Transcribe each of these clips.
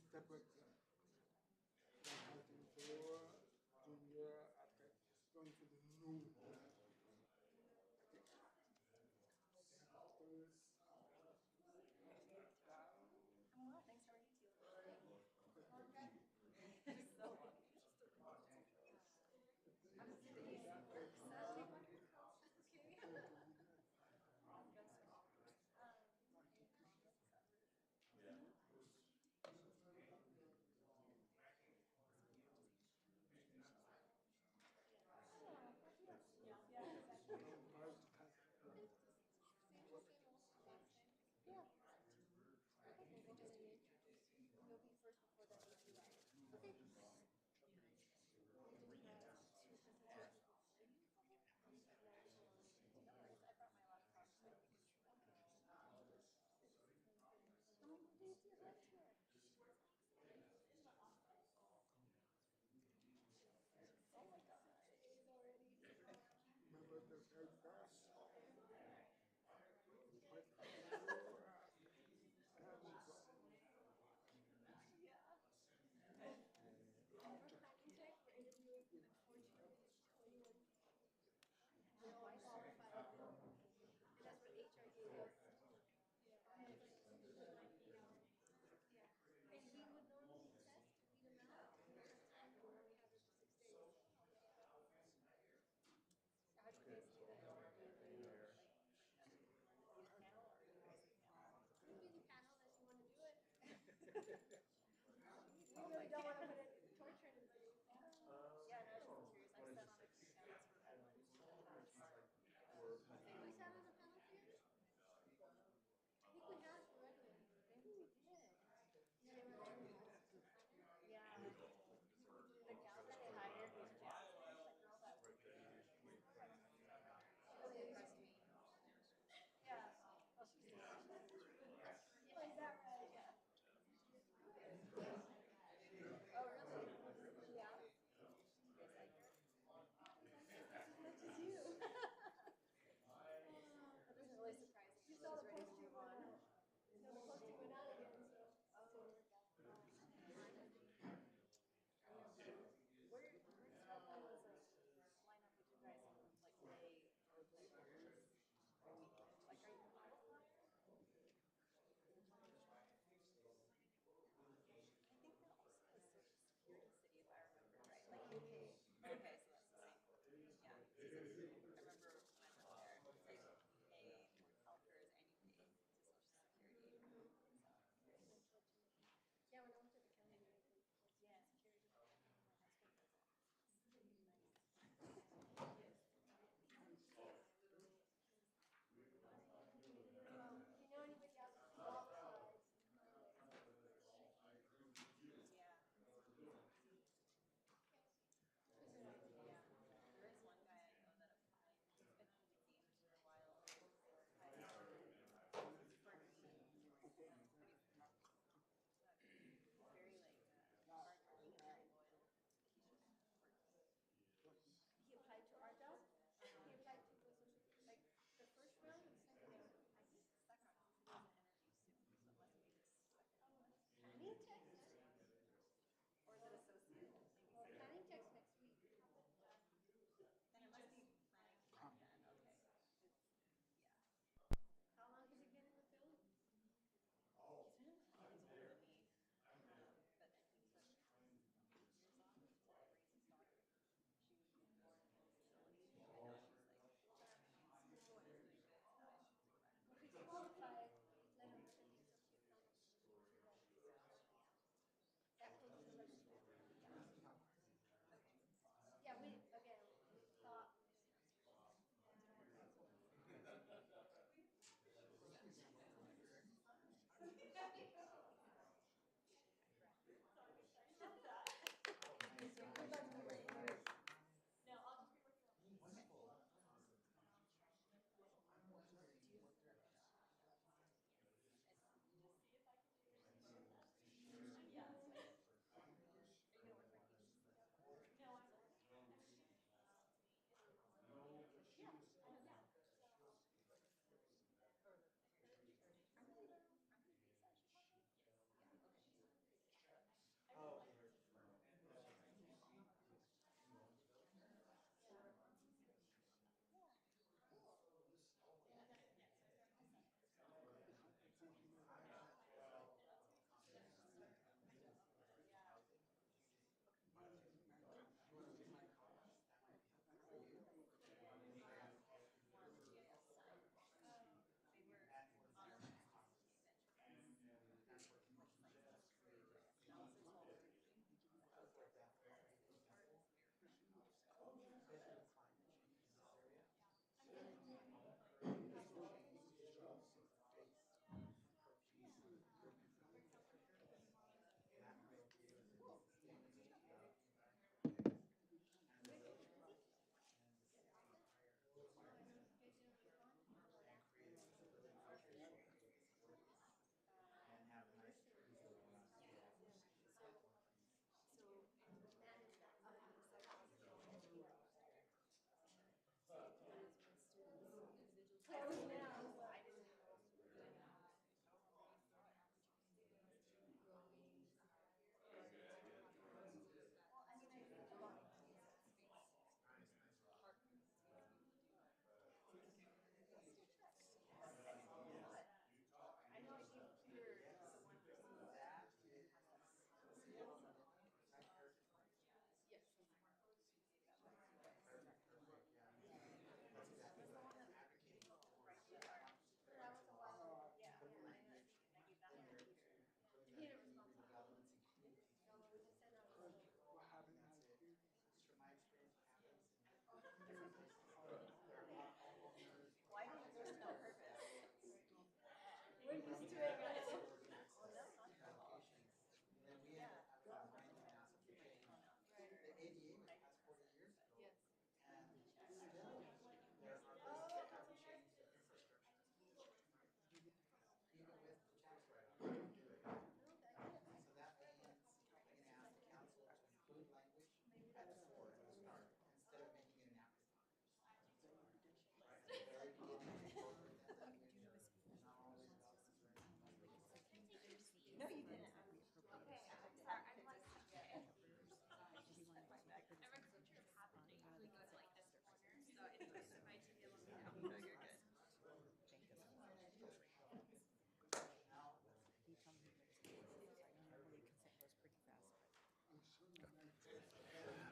Dapat fighting for junior after going to the new first. I'm well, thanks. How are you two? It's so funny. I'm sitting here. Okay. Yeah, exactly. Yeah. Okay, we'll just introduce you. You'll be first before the API. Okay. No worries, I brought my laptop so we can. How many more days do you have here? Oh my god, it is already. Remember the very first. Yeah. And we're planning tech, we're interviewing unfortunately 21 people. My qualified. And that's what HR gave us. Yeah.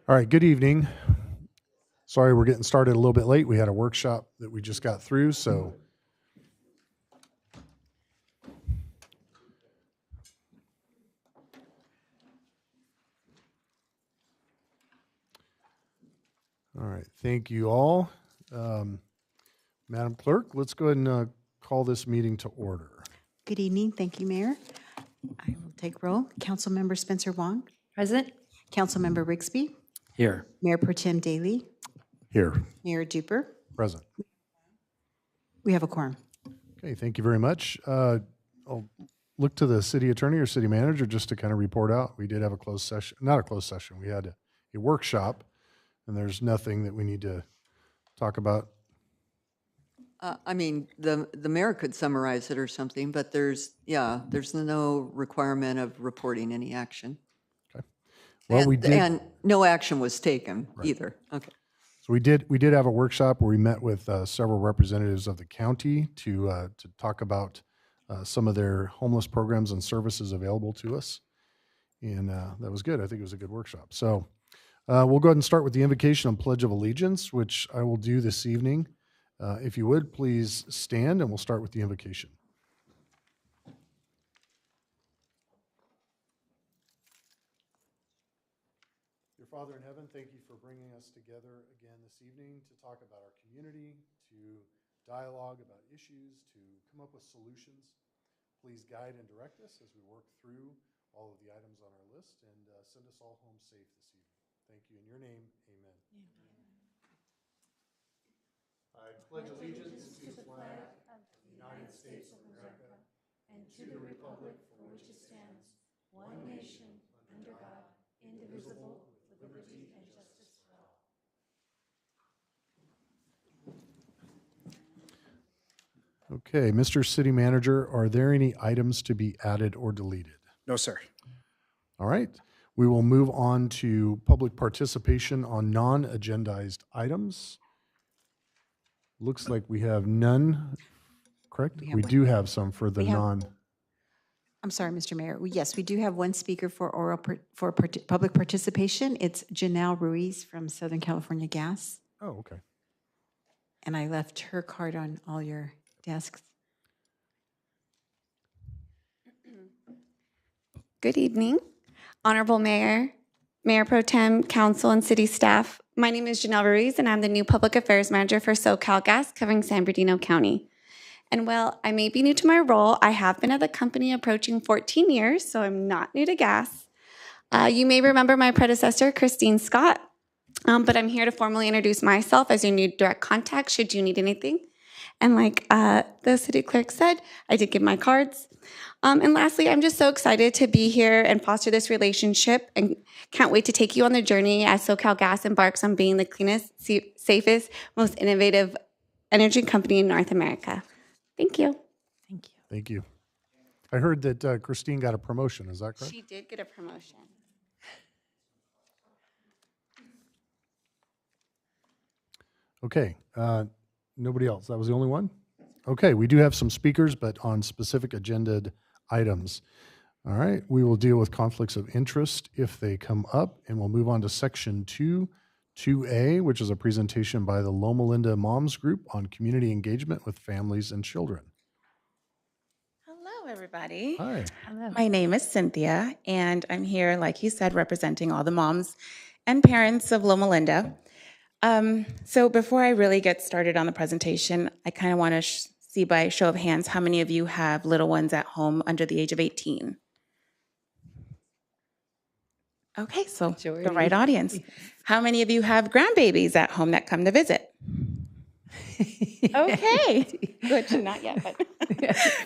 All right, good evening. Sorry we're getting started a little bit late. We had a workshop that we just got through, so. All right, thank you all. Madam Clerk, let's go ahead and call this meeting to order. Good evening. Thank you, Mayor. I will take roll. Councilmember Spencer Wong. Present. Councilmember Rigsby. Here. Mayor Pro Tem Daly. Here. Mayor Duper. Present. We have a quorum. Okay, thank you very much. I'll look to the city attorney or city manager just to kind of report out. We did have a closed session, not a closed session. We had a workshop, and there's nothing that we need to talk about. I mean, the mayor could summarize it or something, but there's no requirement of reporting any action. Okay. Well, we did. And no action was taken either. Okay. So we did have a workshop where we met with several representatives of the county to talk about some of their homeless programs and services available to us, and that was good. I think it was a good workshop. So we'll go ahead and start with the invocation and pledge of allegiance, which I will do this evening. If you would, please stand, and we'll start with the invocation. Dear Father in heaven, thank you for bringing us together again this evening to talk about our community, to dialogue about issues, to come up with solutions. Please guide and direct us as we work through all of the items on our list, and send us all home safe this evening. Thank you. In your name, amen. I pledge allegiance to the flag of the United States of America and to the republic for which it stands, one nation, under God, indivisible, with liberty and justice for all. Okay, Mr. City Manager, are there any items to be added or deleted? No, sir. All right. We will move on to public participation on non-agendized items. Looks like we have none, correct? We do have some for the I'm sorry, Mr. Mayor. Yes, we do have one speaker for public participation. It's Janelle Ruiz from Southern California Gas. Oh, okay. And I left her card on all your desks. Good evening, Honorable Mayor, Mayor Pro Tem, Council, and City staff. My name is Janelle Ruiz, and I'm the new Public Affairs Manager for SoCal Gas, covering San Bernardino County. And while I may be new to my role, I have been at the company approaching 14 years, so I'm not new to gas. You may remember my predecessor, Christine Scott, but I'm here to formally introduce myself as your new direct contact should you need anything. And like the city clerk said, I did give my cards. And lastly, I'm just so excited to be here and foster this relationship, and can't wait to take you on the journey as SoCal Gas embarks on being the cleanest, safest, most innovative energy company in North America. Thank you. Thank you. Thank you. I heard that Christine got a promotion. Is that correct? She did get a promotion. Okay. Nobody else. That was the only one? Okay. We do have some speakers, but on specific agended items. All right. We will deal with conflicts of interest if they come up, and we'll move on to section 2A, which is a presentation by the Loma Moms Group on community engagement with families and children. Hello, everybody. Hi. Hello. My name is Cynthia, and I'm here, like he said, representing all the moms and parents of Loma Linda. So before I really get started on the presentation, I kind of want to see by show of hands how many of you have little ones at home under the age of 18. Okay, so the right audience. How many of you have grandbabies at home that come to visit? Okay, good to not yet, but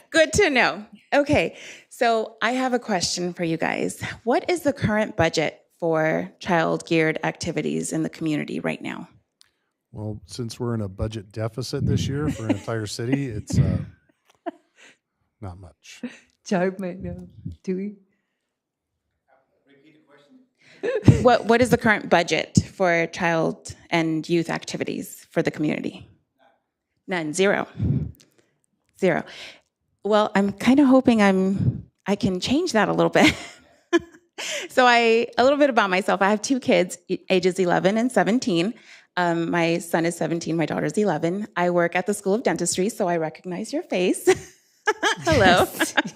good to know. Okay, so I have a question for you guys. What is the current budget for child-geared activities in the community right now? Well, since we're in a budget deficit this year for an entire city, it's not much. Joe might know. Do we? What is the current budget for child and youth activities for the community? None, zero. Zero. Well, I'm kind of hoping I can change that a little bit. So a little bit about myself. I have two kids, ages 11 and 17. My son is 17, my daughter's 11. I work at the School of Dentistry, so I recognize your face. Hello.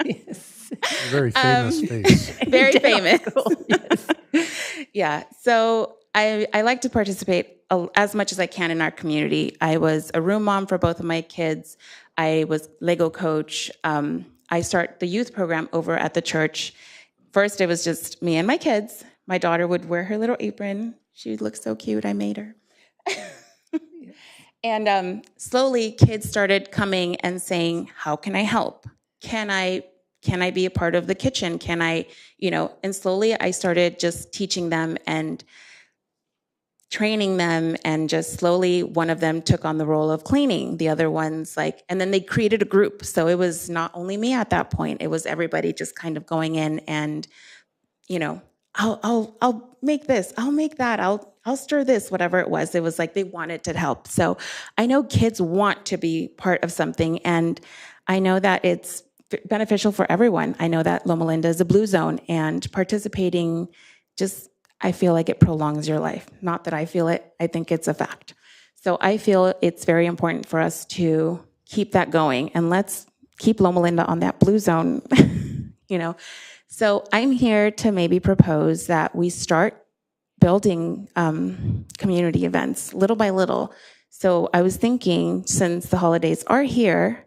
Yes. A very famous face. Very famous. Yes. Yeah. So I like to participate as much as I can in our community. I was a room mom for both of my kids. I was Lego coach. I start the youth program over at the church. First, it was just me and my kids. My daughter would wear her little apron. She would look so cute. I made her. And slowly, kids started coming and saying, "How can I help? Can I be a part of the kitchen? Can I, And slowly, I started just teaching them and training them, and just slowly, one of them took on the role of cleaning. The other ones and then they created a group. So it was not only me at that point. It was everybody just kind of going in and, I'll make this, I'll make that, I'll stir this, whatever it was. It was like they wanted to help. So I know kids want to be part of something, and I know that it's beneficial for everyone. I know that Loma Linda is a blue zone, and participating I feel like it prolongs your life. Not that I feel it, I think it's a fact. So I feel it's very important for us to keep that going, and let's keep Loma Linda on that blue zone, So I'm here to maybe propose that we start building community events little by little. So I was thinking, since the holidays are here,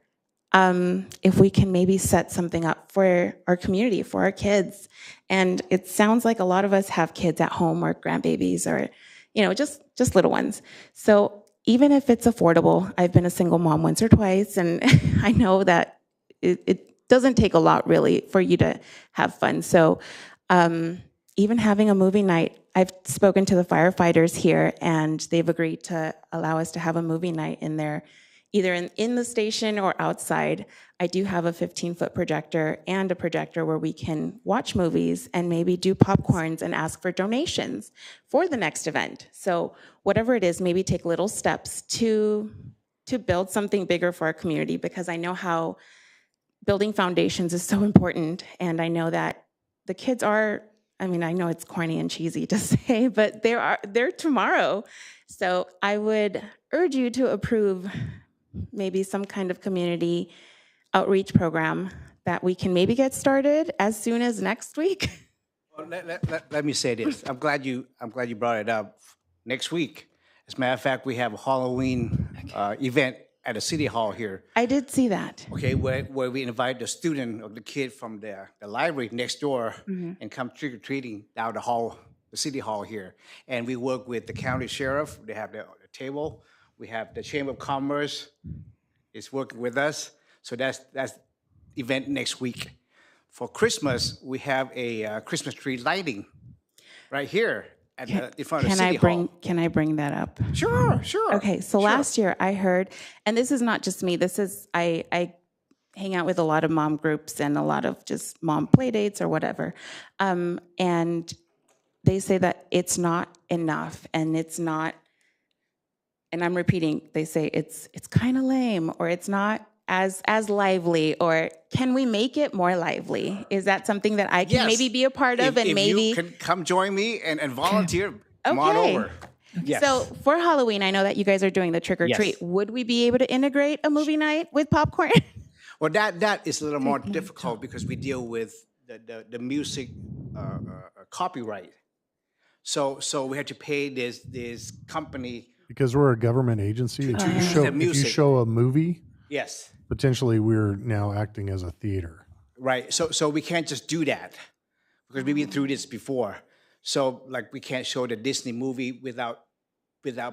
if we can maybe set something up for our community, for our kids. And it sounds like a lot of us have kids at home, or grandbabies, or, just little ones. So even if it's affordable, I've been a single mom once or twice, and I know that it doesn't take a lot really for you to have fun. So even having a movie night, I've spoken to the firefighters here, and they've agreed to allow us to have a movie night in there, either in the station or outside. I do have a 15-foot projector and a projector where we can watch movies and maybe do popcorns and ask for donations for the next event. So whatever it is, maybe take little steps to build something bigger for our community, because I know how building foundations is so important. And I know that the kids are, I know it's corny and cheesy to say, but they're tomorrow. So I would urge you to approve maybe some kind of community outreach program that we can maybe get started as soon as next week. Well, let me say this. I'm glad you brought it up. Next week, as a matter of fact, we have a Halloween event at the city hall here. I did see that. Okay, where we invite the student or the kid from the library next door and come trick or treating down the city hall here. And we work with the county sheriff. They have the table. We have the Chamber of Commerce is working with us. So that's event next week. For Christmas, we have a Christmas tree lighting right here in front of the city hall. Can I bring that up? Sure. Okay, so last year I heard, and this is not just me, I hang out with a lot of mom groups and a lot of just mom play dates or whatever. And they say that it's not enough, and it's not, and I'm repeating, they say it's kind of lame, or it's not as lively, or can we make it more lively? Is that something that I can maybe be a part of? If you can come join me and volunteer, come on over. Yes. So for Halloween, I know that you guys are doing the trick or treat. Would we be able to integrate a movie night with popcorn? Well, that is a little more difficult because we deal with the music copyright. So we have to pay this company. Because we're a government agency, if you show a movie, yes, potentially we're now acting as a theater. Right. So we can't just do that because we've been through this before. So we can't show the Disney movie without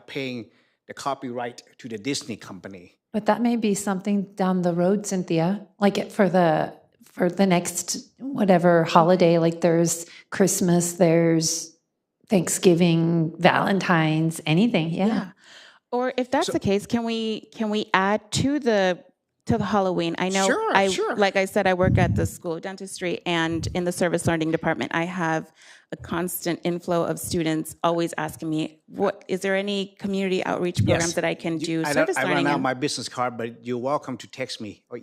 paying the copyright to the Disney company. But that may be something down the road, Cynthia, for the next whatever holiday, there's Christmas, there's Thanksgiving, Valentine's, anything. Yeah. Or if that's the case, can we add to the to the Halloween. I know, Sure. like I said, I work at the School of Dentistry, and in the service learning department, I have a constant inflow of students always asking me, "What is there any community outreach programs that I can do service I learning ran out in?" my business card, but you're welcome to text me or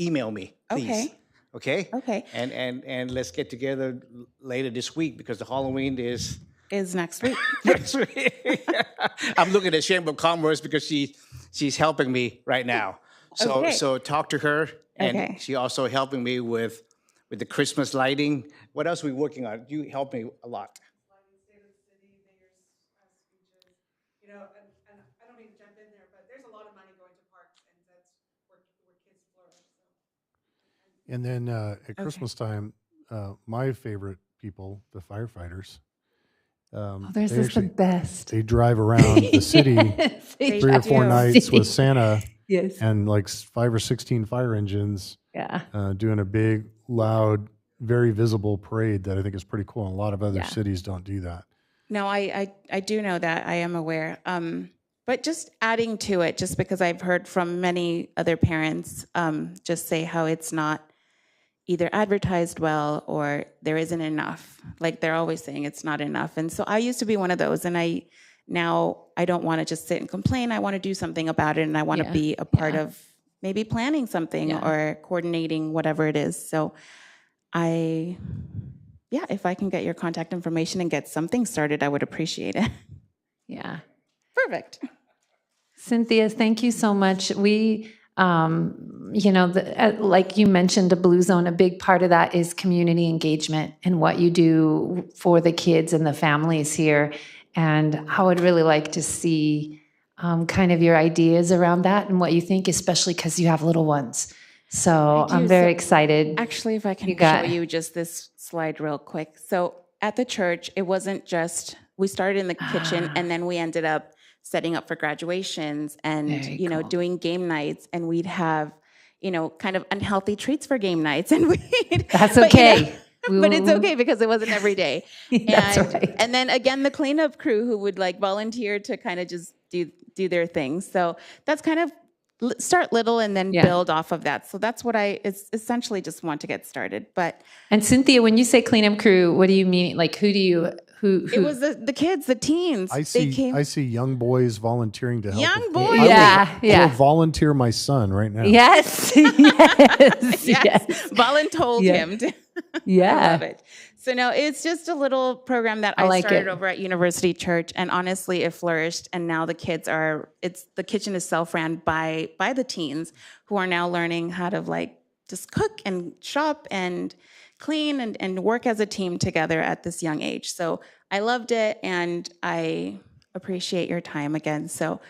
email me, please. Okay. Okay. And let's get together later this week because the Halloween is Is next week. next week. I'm looking at Chamber of Commerce because she's helping me right now. Okay. So talk to her, and Okay. she also helping me with the Christmas lighting. What else are we working on? You help me a lot. You know, and I don't mean to jump in there, but there's a lot of money going to parks, and that's where kids flourish. So. And then at Christmas time, my favorite people, the firefighters, Theirs they is the best. they drive around the city Yes, they 3 or 4 do. nights with Santa Yes. and like 5 or 16 fire engines Yeah. doing a big, loud, very visible parade that I think is pretty cool. And a lot of other Yeah. cities don't do that. No, I do know that. I am aware. But just adding to it, just because I've heard from many other parents just say how it's not either advertised well or there isn't enough. Like they're always saying it's not enough. And so I used to be one of those, and now I don't want to just sit and complain. I want to do something about it, and I want to Yeah. be a part Yeah. of maybe planning something Yeah. or coordinating whatever it is. So if I can get your contact information and get something started, I would appreciate it. Yeah. Perfect. Cynthia, thank you so much. We, like you mentioned, a Blue Zone, a big part of that is community engagement and what you do for the kids and the families here. And I would really like to see kind of your ideas around that and what you think, especially because you have little ones. So I do. I'm very So excited. Actually, if I can got- show you just this slide real quick. So at the church, it wasn't just, we started in the kitchen and then we ended up setting up for graduations and, Very cool. doing game nights, and we'd have, kind of unhealthy treats for game nights. And That's but, okay. But it's okay because it wasn't every day. That's and, right. And then again, the cleanup crew who would like volunteer to kind of just do their things. So that's kind of start little and then Yeah. build off of that. So that's what I essentially just want to get started. But And Cynthia, when you say cleanup crew, what do you mean? Like, who? it was the kids, the teens. I They came. see young boys volunteering to help. Young with- boys? I will- Yeah, I yeah. will volunteer my son right now. Yes, yes, yes. Bolin told Yeah. him. I Yeah. love it. So no, it's just a little program that I like started it. over at University Church, and honestly, it flourished. And now the the kitchen is self-ran by the teens who are now learning how to like just cook and shop and clean and work as a team together at this young age. So I loved it, and I appreciate your time again. So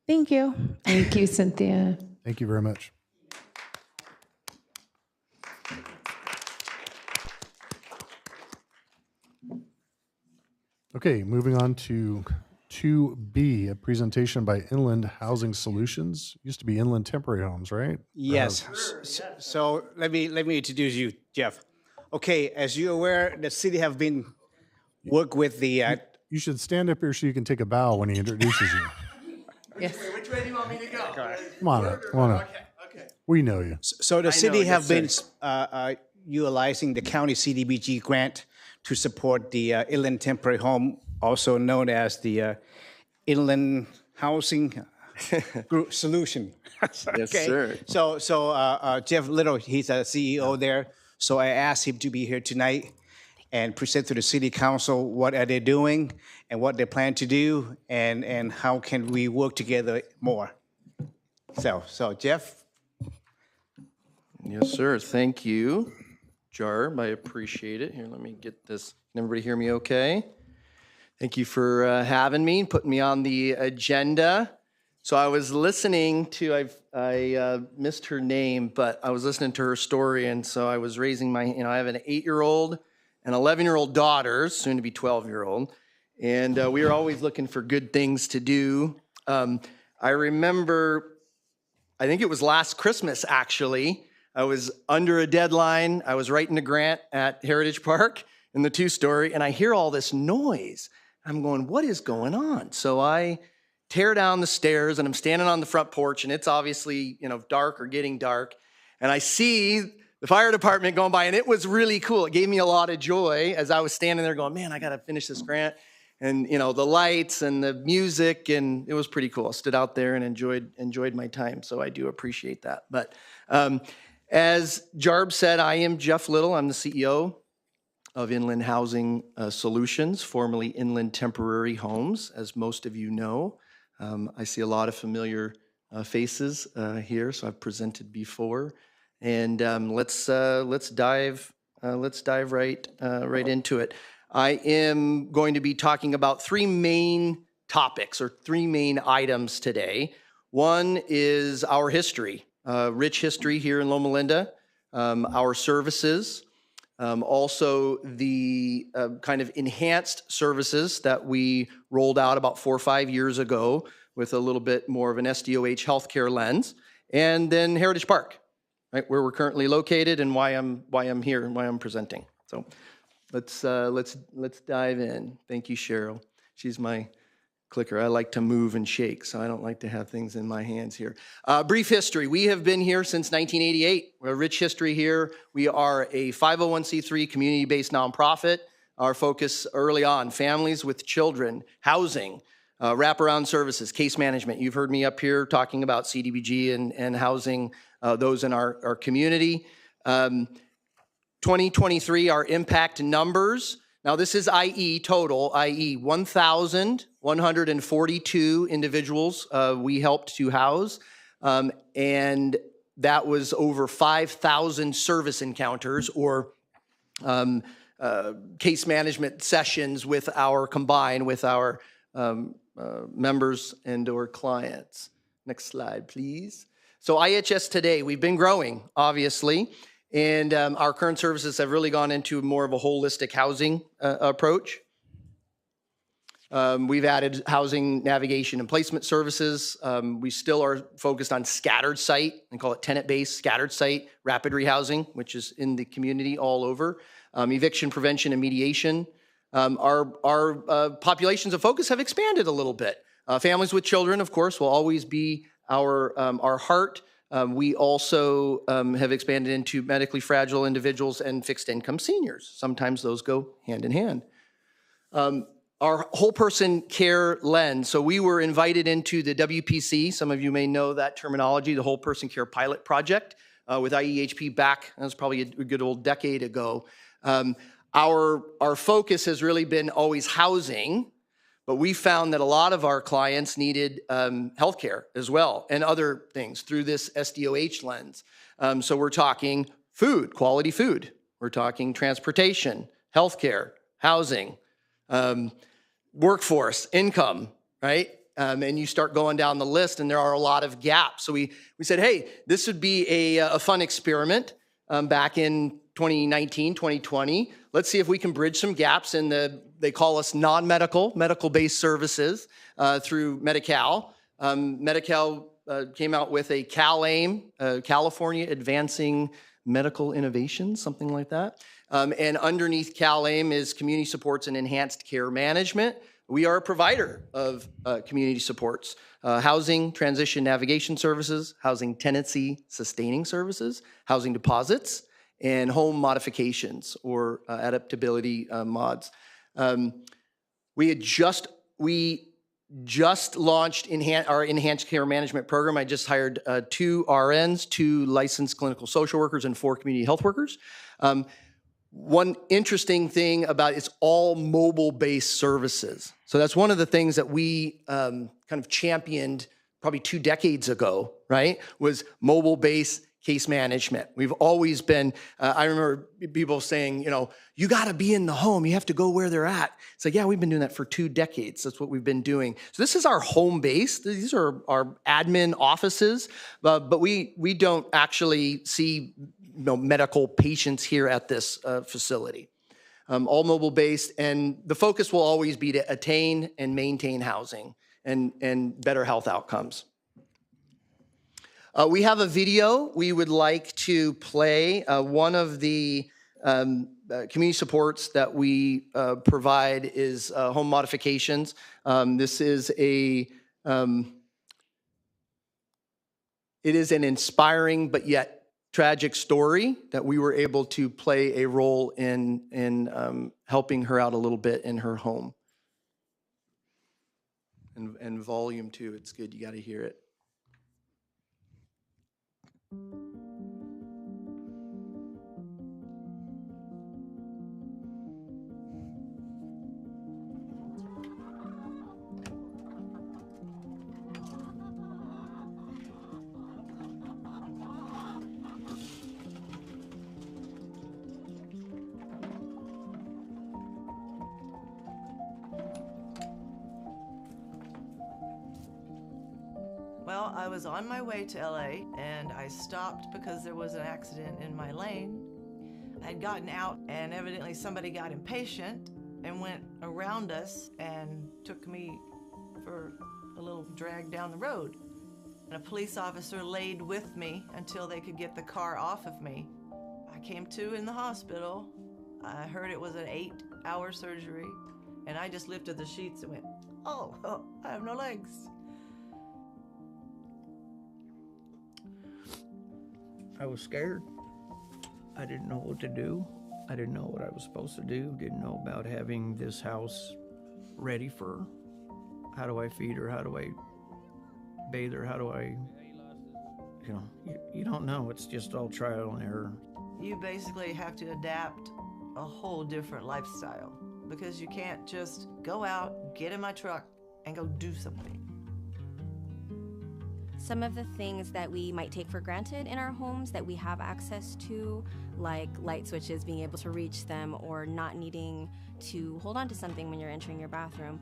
thank you. Thank you, Cynthia. Thank you very much. Okay, moving on to 2B, a presentation by Inland Housing Solutions. Used to be Inland Temporary Homes, right? Yes. So let me introduce you, Jeff. Okay, as you're aware, the city have been work with the You should stand up here so you can take a bow when he introduces you. Which way do you want me to go? Come on up. Come on up. Okay. We know you. So the city have yes, been utilizing the county CDBG grant to support the inland temporary home, also known as the inland housing group solution. Yes, sir. So Jeff Little, he's a CEO there. So I asked him to be here tonight and present to the city council what are they doing and what they plan to do and how can we work together more. So Jeff. Yes, sir. Thank you, Jarb. I appreciate it. Here, let me get this. Can everybody hear me okay? Thank you for having me, putting me on the agenda. So I was listening to, I missed her name, but I was listening to her story, and so I was raising my, I have an 8-year-old, an 11-year-old daughter, soon to be 12-year-old, and we are always looking for good things to do. I remember, I think it was last Christmas, actually. I was under a deadline. I was writing a grant at Heritage Park in the 2-story, and I hear all this noise. I'm going, what is going on? So I tear down the stairs, and I'm standing on the front porch, and it's obviously, dark or getting dark. And I see the fire department going by, and it was really cool. It gave me a lot of joy as I was standing there going, man, I got to finish this grant. And, the lights and the music, and it was pretty cool. I stood out there and enjoyed my time, so I do appreciate that. But as Jarb said, I am Jeff Little. I'm the CEO of Inland Housing Solutions, formerly Inland Temporary Homes, as most of you know. I see a lot of familiar faces here, so I've presented before. And let's dive right into it. I am going to be talking about three main topics or three main items today. One is our history, rich history here in Loma Linda, our services, also the kind of enhanced services that we rolled out about 4 or 5 years ago with a little bit more of an SDOH healthcare lens, and then Heritage Park, right, where we're currently located and why I'm here and why I'm presenting. So let's dive in. Thank you, Cheryl. She's my clicker. I like to move and shake, so I don't like to have things in my hands here. Brief history. We have been here since 1988. We're a rich history here. We are a 501c3 community-based nonprofit. Our focus early on, families with children, housing, wraparound services, case management. You've heard me up here talking about CDBG and housing those in our community. 2023, our impact numbers. Now this is total, i.e. 1,142 individuals we helped to house, and that was over 5,000 service encounters or case management sessions combined with our members and or clients. Next slide, please. So IHS today, we've been growing, obviously, and our current services have really gone into more of a holistic housing approach. We've added housing navigation and placement services. We still are focused on scattered site, and call it tenant-based scattered site, rapid rehousing, which is in the community all over. Eviction prevention and mediation. Our populations of focus have expanded a little bit. Families with children, of course, will always be our heart. We also have expanded into medically fragile individuals and fixed income seniors. Sometimes those go hand in hand. Our whole person care lens. So we were invited into the WPC. Some of you may know that terminology, the whole person care pilot project with IEHP back, that was probably a good old decade ago. Our focus has really been always housing, but we found that a lot of our clients needed healthcare as well and other things through this SDOH lens. So we're talking food, quality food. We're talking transportation, healthcare, housing, workforce, income, right? And you start going down the list and there are a lot of gaps. So we said, hey, this would be a fun experiment back in 2019, 2020. Let's see if we can bridge some gaps in they call us non-medical, medical-based services through Medi-Cal. Medi-Cal came out with a CalAIM, California Advancing Medical Innovation, something like that. And underneath CalAIM is community supports and enhanced care management. We are a provider of community supports, housing transition navigation services, housing tenancy sustaining services, housing deposits, and home modifications or adaptability mods. We just launched our enhanced care management program. I just hired 2 RNs, 2 licensed clinical social workers, and 4 community health workers. One interesting thing about it's all mobile-based services. So that's one of the things that we kind of championed probably 2 decades ago, right? Was mobile-based case management. We've always been, I remember people saying, you got to be in the home. You have to go where they're at. It's like, yeah, we've been doing that for 2 decades. That's what we've been doing. So this is our home base. These are our admin offices, but we don't actually see medical patients here at this facility. All mobile-based, and the focus will always be to attain and maintain housing and better health outcomes. We have a video we would like to play. One of the community supports that we provide is home modifications. This is a It is an inspiring but yet tragic story that we were able to play a role in helping her out a little bit in her home. And volume 2, it's good. You got to hear it. Well, I was on my way to LA and I stopped because there was an accident in my lane. I'd gotten out and evidently somebody got impatient and went around us and took me for a little drag down the road. And a police officer laid with me until they could get the car off of me. I came to in the hospital. I heard it was an 8-hour surgery and I just lifted the sheets and went, oh, I have no legs. I was scared. I didn't know what to do. I didn't know what I was supposed to do. Didn't know about having this house ready for how do I feed her? How do I bathe her? How do I, you don't know. It's just all trial and error. You basically have to adapt a whole different lifestyle because you can't just go out, get in my truck, and go do something. Some of the things that we might take for granted in our homes that we have access to, like light switches, being able to reach them, or not needing to hold on to something when you're entering your bathroom.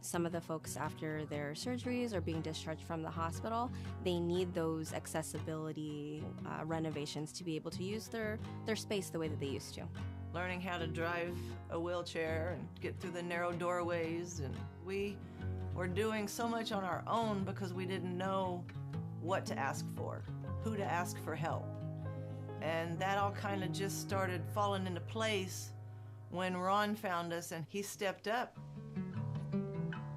Some of the folks after their surgeries or being discharged from the hospital, they need those accessibility renovations to be able to use their space the way that they used to. Learning how to drive a wheelchair and get through the narrow doorways, and we're doing so much on our own because we didn't know what to ask for, who to ask for help. And that all kind of just started falling into place when Ron found us and he stepped up.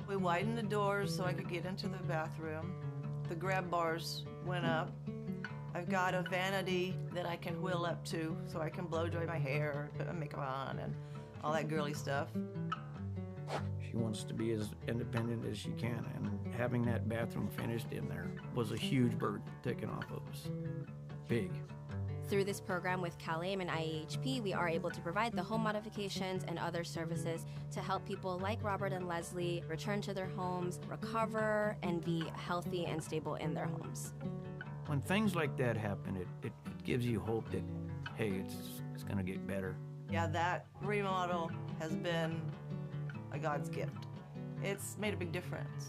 We widened the doors so I could get into the bathroom. The grab bars went up. I've got a vanity that I can wheel up to so I can blow dry my hair, put my makeup on, and all that girly stuff. She wants to be as independent as she can, and having that bathroom finished in there was a huge burden taken off of us. Big. Through this program with CalAIM and IAHP, we are able to provide the home modifications and other services to help people like Robert and Leslie return to their homes, recover, and be healthy and stable in their homes. When things like that happen, it gives you hope that, hey, it's gonna get better. Yeah, that remodel has been a God's gift. It's made a big difference.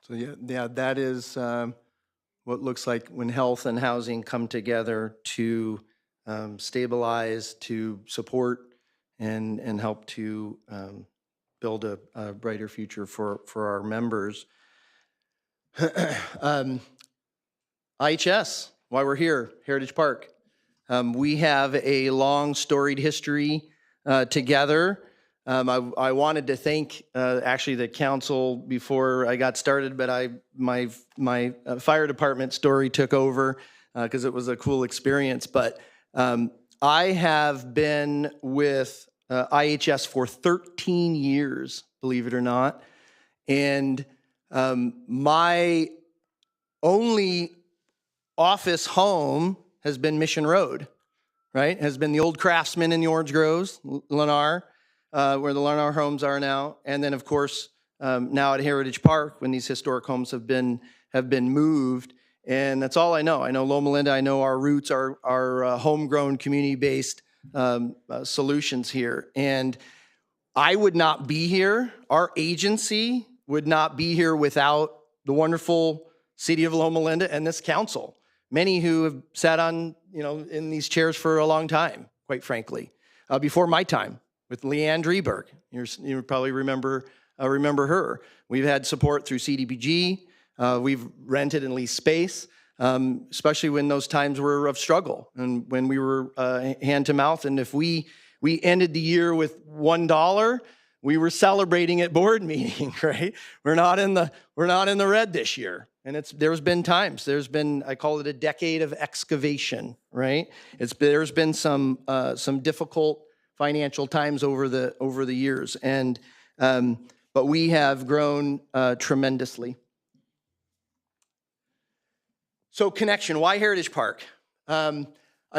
So yeah, that is what looks like when health and housing come together to stabilize, to support, and help to build a brighter future for our members. IHS, why we're here, Heritage Park. We have a long storied history together. I wanted to thank actually the council before I got started, but my fire department story took over because it was a cool experience. But I have been with IHS for 13 years, believe it or not. And my only office home has been Mission Road, right? Has been the old Craftsman in the Orange Groves, Lennar, where the Lennar homes are now. And then, of course, now at Heritage Park, when these historic homes have been moved. And that's all I know. I know Loma Linda. I know our roots are homegrown, community-based solutions here. And I would not be here. Our agency would not be here without the wonderful city of Loma Linda and this council. Many who have sat on, in these chairs for a long time, quite frankly, before my time with Leanne Drieberg. You probably remember her. We've had support through CDBG. We've rented and leased space, especially when those times were of struggle and when we were hand to mouth. And if we ended the year with $1, we were celebrating at board meeting, right? We're not in the red this year. And there's been times. There's been, I call it a decade of excavation, right? There's been some difficult financial times over the years, but we have grown tremendously. So connection, why Heritage Park? I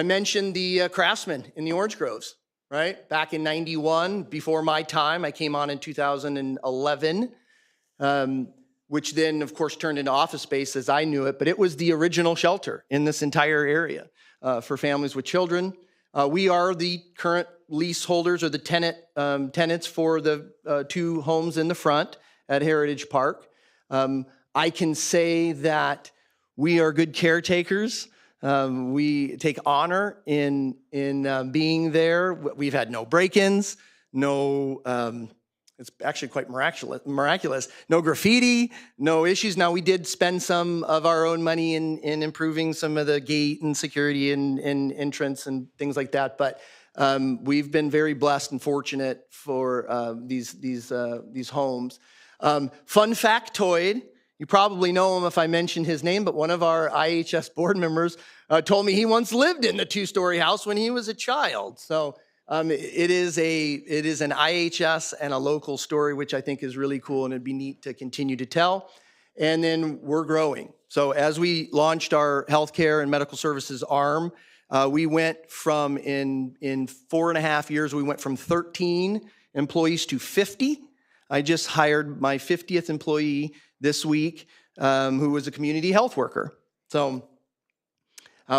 mentioned the craftsmen in the orange groves, right? Back in 91, before my time, I came on in 2011, which then, of course, turned into office space as I knew it, but it was the original shelter in this entire area for families with children. We are the current leaseholders or the tenants for the 2 homes in the front at Heritage Park. I can say that we are good caretakers. We take honor in being there. We've had no break-ins, it's actually quite miraculous. No graffiti, no issues. Now, we did spend some of our own money in improving some of the gate and security and entrance and things like that, but we've been very blessed and fortunate for these homes. Fun factoid, you probably know him if I mentioned his name, but one of our IHS board members told me he once lived in the 2-story house when he was a child. So it is an IHS and a local story, which I think is really cool, and it'd be neat to continue to tell. And then we're growing. So as we launched our healthcare and medical services arm, we went from, in 4.5 years, we went from 13 employees to 50. I just hired my 50th employee this week, who was a community health worker. So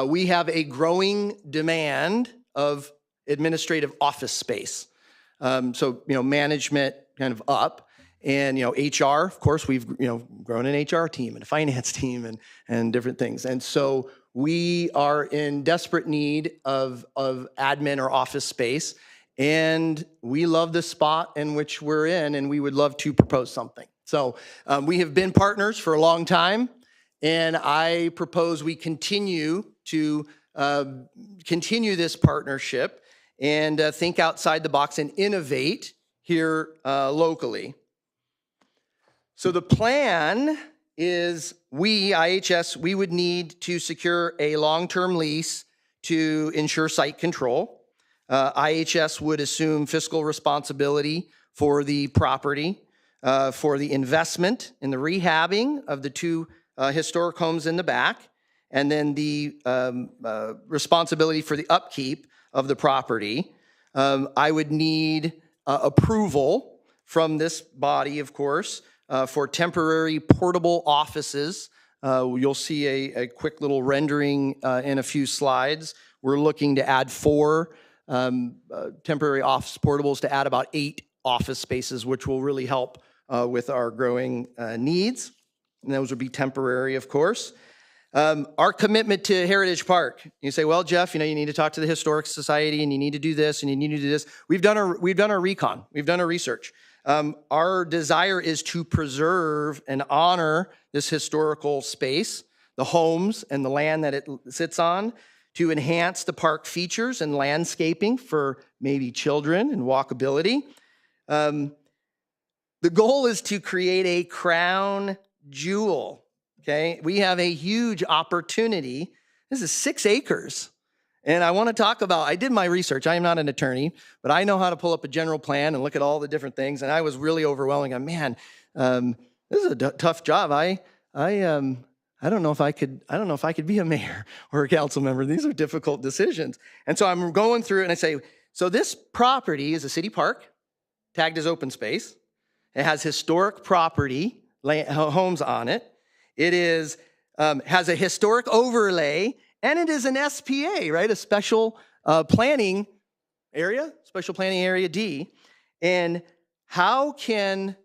we have a growing demand of administrative office space. So, management kind of up, and, HR, of course, we've, grown an HR team and a finance team and different things. And so we are in desperate need of admin or office space, and we love the spot in which we're in, and we would love to propose something. So we have been partners for a long time, and I propose we continue to continue this partnership and think outside the box and innovate here locally. So the plan is IHS, we would need to secure a long-term lease to ensure site control. IHS would assume fiscal responsibility for the property, for the investment in the rehabbing of the 2 historic homes in the back, and then the responsibility for the upkeep of the property. I would need approval from this body, of course, for temporary portable offices. You'll see a quick little rendering in a few slides. We're looking to add 4 temporary office portables to add about 8 office spaces, which will really help with our growing needs. And those would be temporary, of course. Our commitment to Heritage Park. You say, well, Jeff, you need to talk to the Historic Society, and you need to do this, and you need to do this. We've done our recon. We've done our research. Our desire is to preserve and honor this historical space, the homes and the land that it sits on, to enhance the park features and landscaping for maybe children and walkability. The goal is to create a crown jewel. Okay, we have a huge opportunity. This is 6 acres. And I want to talk about, I did my research. I am not an attorney, but I know how to pull up a general plan and look at all the different things. And I was really overwhelming. Man, this is a tough job. I don't know if I could be a mayor or a council member. These are difficult decisions. And so I'm going through it and I say, so this property is a city park, tagged as open space. It has historic property, homes on it. It is has a historic overlay, and it is an SPA, right? A special planning area, special planning area D. And how can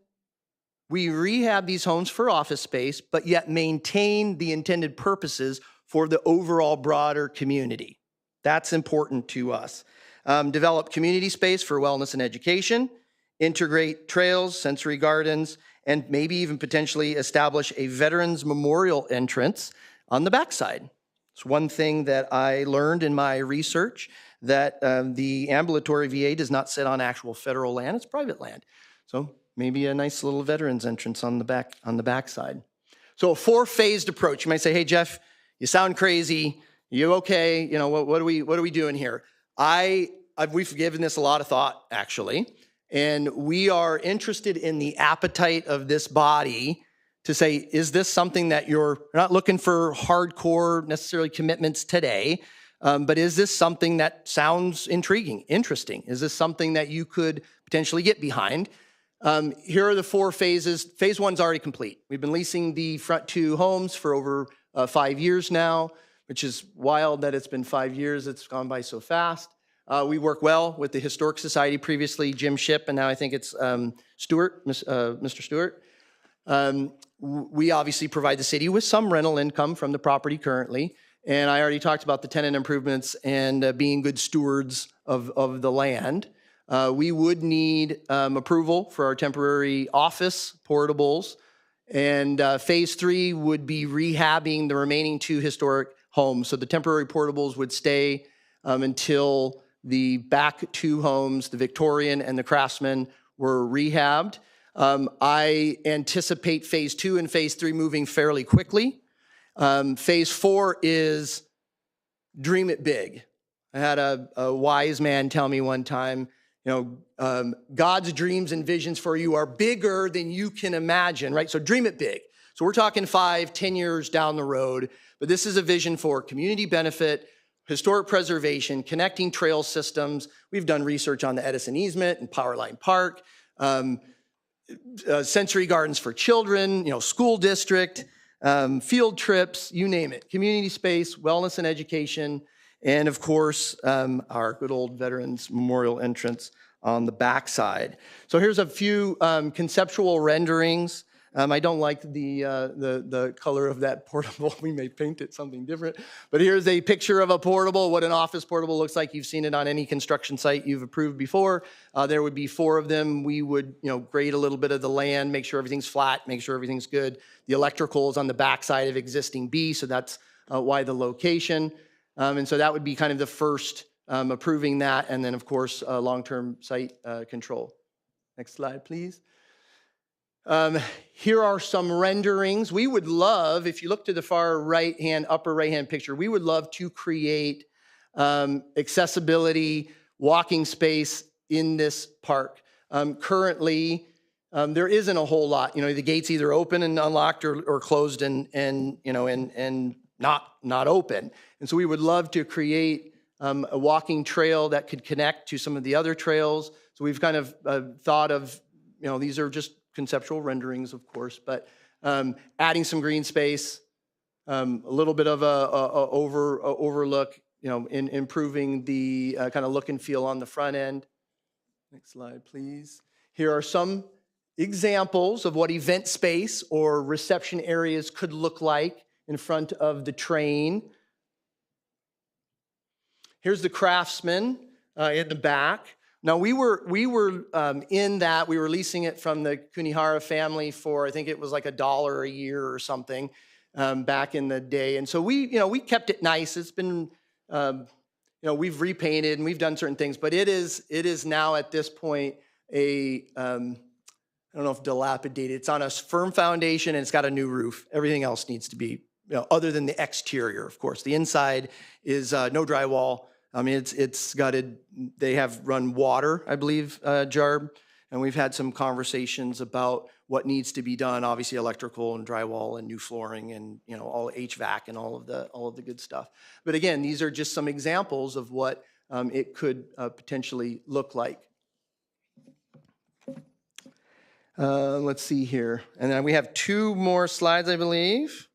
we rehab these homes for office space, but yet maintain the intended purposes for the overall broader community? That's important to us. Develop community space for wellness and education, integrate trails, sensory gardens, and maybe even potentially establish a Veterans Memorial entrance on the backside. It's one thing that I learned in my research, that the ambulatory VA does not sit on actual federal land, it's private land. So maybe a nice little veterans entrance on the backside. So a 4-phased approach. You might say, hey, Jeff, you sound crazy. You okay? You know, what are we doing here? We've given this a lot of thought, actually, and we are interested in the appetite of this body to say, is this something that you're not looking for hardcore necessarily commitments today, but is this something that sounds intriguing, interesting? Is this something that you could potentially get behind? Here are the 4 phases. Phase 1's already complete. We've been leasing the front 2 homes for over 5 years now, which is wild that it's been 5 years. It's gone by so fast. We work well with the Historic Society, previously Jim Shipp, and now I think it's Stewart, Mr. Stewart. We obviously provide the city with some rental income from the property currently, and I already talked about the tenant improvements and being good stewards of the land. We would need approval for our temporary office portables, and phase 3 would be rehabbing the remaining 2 historic homes. So the temporary portables would stay until the back 2 homes, the Victorian and the Craftsman, were rehabbed. I anticipate phase 2 and phase 3 moving fairly quickly. Phase 4 is dream it big. I had a wise man tell me one time, you know, God's dreams and visions for you are bigger than you can imagine, right? So dream it big. So we're talking 5, 10 years down the road, but this is a vision for community benefit, historic preservation, connecting trail systems. We've done research on the Edison easement and Powerline Park, sensory gardens for children, you know, school district, field trips, you name it, community space, wellness and education, and of course, our good old Veterans Memorial entrance on the backside. So here's a few conceptual renderings. I don't like the color of that portable. We may paint it something different. But here's a picture of a portable, what an office portable looks like. You've seen it on any construction site you've approved before. There would be 4 of them. We would, you know, grade a little bit of the land, make sure everything's flat, make sure everything's good. The electrical is on the backside of existing B, so that's why the location. And so that would be kind of the first approving that, and then of course long-term site control. Next slide, please. Here are some renderings. We would love, if you look to the far right-hand, upper right-hand picture, we would love to create accessibility, walking space in this park. Currently, there isn't a whole lot. You know, the gate's either open and unlocked or closed and you know, and not open. And so we would love to create a walking trail that could connect to some of the other trails. So we've kind of thought of, you know, these are just conceptual renderings, of course, but adding some green space, a little bit of a overlook, you know, in improving the kind of look and feel on the front end. Next slide, please. Here are some examples of what event space or reception areas could look like in front of the train. Here's the Craftsman in the back. Now we were in that, we were leasing it from the Kunihara family for, I think it was like $1 a year or something back in the day. And so we kept it nice. It's been, we've repainted and we've done certain things, but it is now at this point I don't know if dilapidated. It's on a firm foundation and it's got a new roof. Everything else needs to be, other than the exterior, of course. The inside is no drywall. I mean, it's gutted. They have run water, I believe, Jarb, and we've had some conversations about what needs to be done. Obviously, electrical and drywall and new flooring and all HVAC and all of the good stuff. But again, these are just some examples of what it could potentially look like. Let's see here, and then we have 2 more slides, I believe,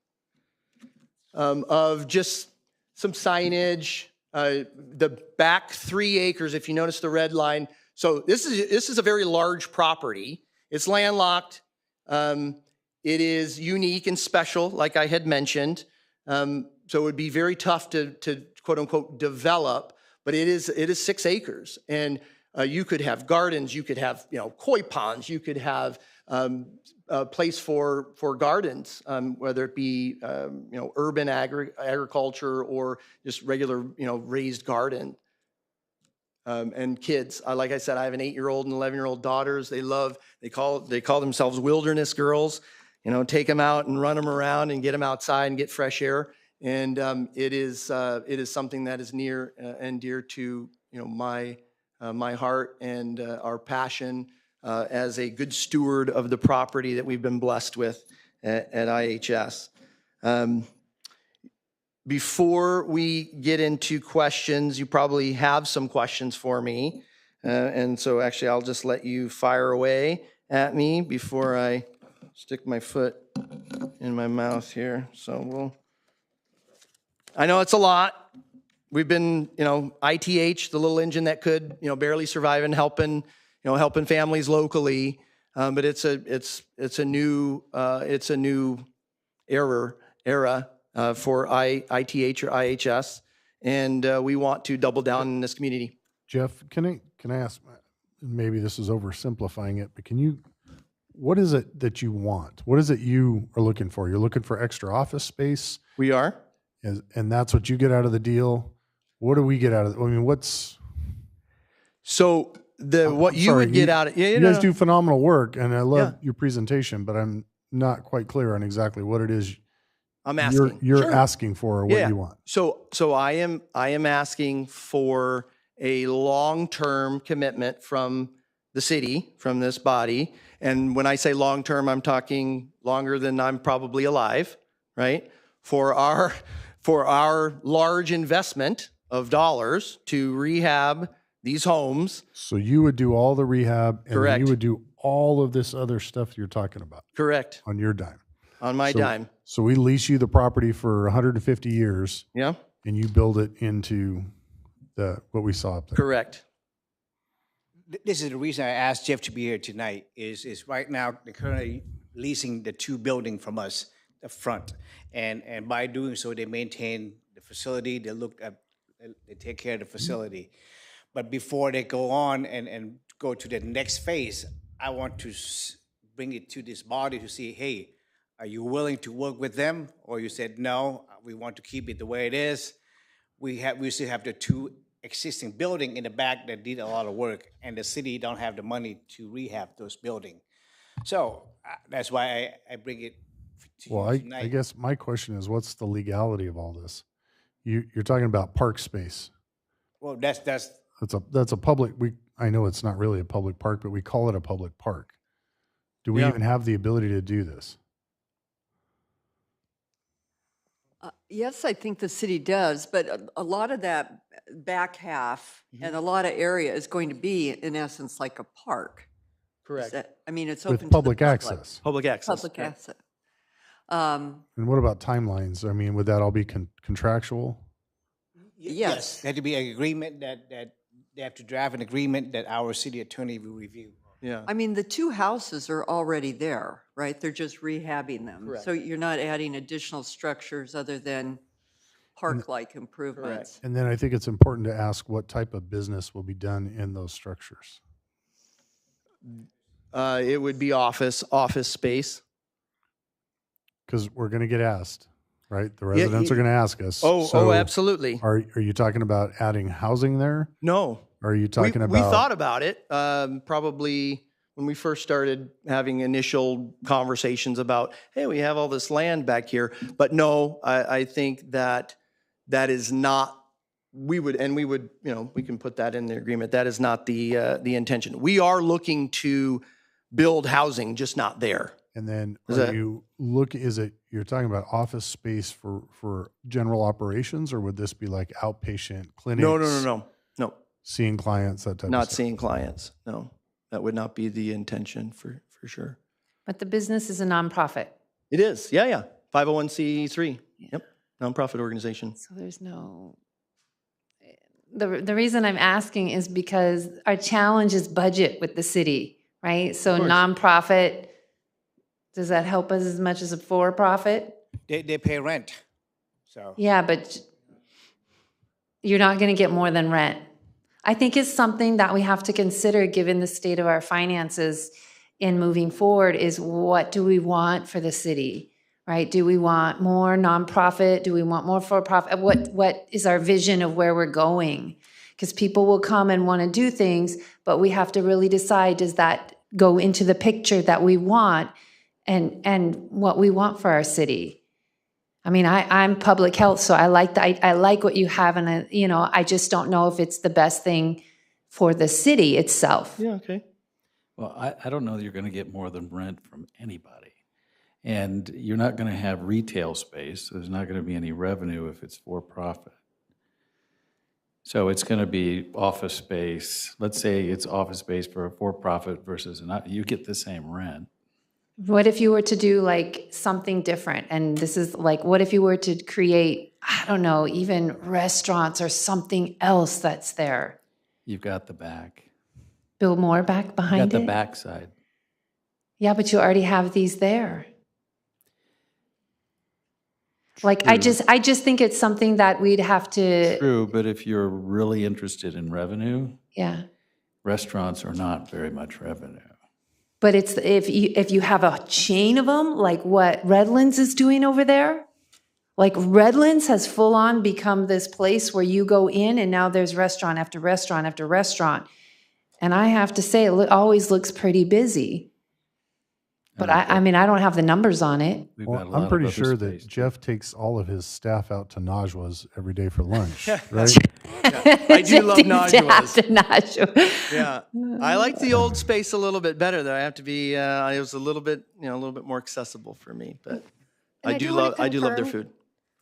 of just some signage. The back 3 acres, if you notice the red line. So this is a very large property. It's landlocked. It is unique and special, like I had mentioned. So it would be very tough to quote unquote develop, but it is 6 acres. And you could have gardens, you could have koi ponds, you could have a place for gardens, whether it be urban agriculture or just regular raised garden. And kids, like I said, I have an 8-year-old and 11-year-old daughters. They call themselves wilderness girls. Take them out and run them around and get them outside and get fresh air. And it is something that is near and dear to my heart and our passion as a good steward of the property that we've been blessed with at IHS. Before we get into questions, you probably have some questions for me. And so actually, I'll just let you fire away at me before I stick my foot in my mouth here. So I know it's a lot. We've been, ITH, the little engine that could, barely survive and helping families locally. But it's a new era for ITH or IHS, and we want to double down in this community. Jeff, can I ask, maybe this is oversimplifying it, but what is it that you want? What is it you are looking for? You're looking for extra office space? We are. And that's what you get out of the deal? What do we get out of it? I mean, what's... So what you would get out of... You guys do phenomenal work, and I love your presentation, but I'm not quite clear on exactly what it is I'm asking. You're asking for, or what you want. So I am asking for a long-term commitment from the city, from this body. And when I say long-term, I'm talking longer than I'm probably alive, right? For our large investment of dollars to rehab these homes. So you would do all the rehab, and Correct. you would do all of this other stuff you're talking about. Correct. On your dime. On my dime. So we lease you the property for 150 years. Yeah. And you build it into what we saw up there. Correct. This is the reason I asked Jeff to be here tonight, is right now they're currently leasing the 2 buildings from us, the front. And by doing so, they maintain the facility, they take care of the facility. But before they go on and go to the next phase, I want to bring it to this body to see, hey, are you willing to work with them? Or you said, no, we want to keep it the way it is. We still have the 2 existing buildings in the back that need a lot of work, and the city don't have the money to rehab those buildings. So that's why I bring it to you tonight. I guess my question is, what's the legality of all this? You're talking about park space. Well, that's a public. I know it's not really a public park, but we call it a public park. Do we even have the ability to do this? Yes, I think the city does, but a lot of that back half and a lot of area is going to be, in essence, like a park. Correct. It's open with to public the public. access. Public access. Public access. And what about timelines? I mean, would that all be contractual? Yes. There had to be an agreement that they have to draft an agreement that our city attorney will review. Yeah. I mean, the 2 houses are already there, right? They're just rehabbing them. Correct. So you're not adding additional structures other than park-like improvements. And then I think it's important to ask what type of business will be done in those structures. It would be office space. Because we're going to get asked, right? The residents are going to ask us. Oh, absolutely. Are you talking about adding housing there? No. Or are you talking about... We thought about it probably when we first started having initial conversations about, hey, we have all this land back here. But no, I think that is not, we can put that in the agreement. That is not the intention. We are looking to build housing, just not there. And then you're talking about office space for general operations, or would this be like outpatient clinics? No. Seeing clients, that type of stuff? Not seeing clients, no. That would not be the intention for sure. But the business is a nonprofit. It is, yeah. 501c3, yep, nonprofit organization. So there's no... The reason I'm asking is because our challenge is budget with the city, right? So nonprofit, does that help us as much as a for-profit? They pay rent, so. Yeah, but you're not going to get more than rent. I think it's something that we have to consider given the state of our finances in moving forward is, what do we want for the city, right? Do we want more nonprofit? Do we want more for-profit? What is our vision of where we're going? Because people will come and want to do things, but we have to really decide, does that go into the picture that we want and what we want for our city? I mean, I'm public health, so I like I like what you have, and I just don't know if it's the best thing for the city itself. Yeah, okay. Well, I don't know that you're going to get more than rent from anybody. And you're not going to have retail space. So there's not going to be any revenue if it's for profit. So it's going to be office space. Let's say it's office space for a for-profit versus you get the same rent. What if you were to do like something different? And this is like, what if you were to create, I don't know, even restaurants or something else that's there? You've got the back. Build more back behind You've got it? the backside. Yeah, but you already have these there. Like, I just think it's something that we'd have to. True, but if you're really interested in revenue, Yeah. restaurants are not very much revenue. But it's if you have a chain of them, like what Redlands is doing over there, like Redlands has full on become this place where you go in and now there's restaurant after restaurant after restaurant. And I have to say, it always looks pretty busy. But I mean, I don't have the numbers on it. Well, I'm pretty sure that Jeff takes all of his staff out to Najwa's every day for lunch, right? I do love Najwa's. Najwa. Yeah, I like the old space a little bit better. Though I have to be, it was a little bit more accessible for me. But I do love their food.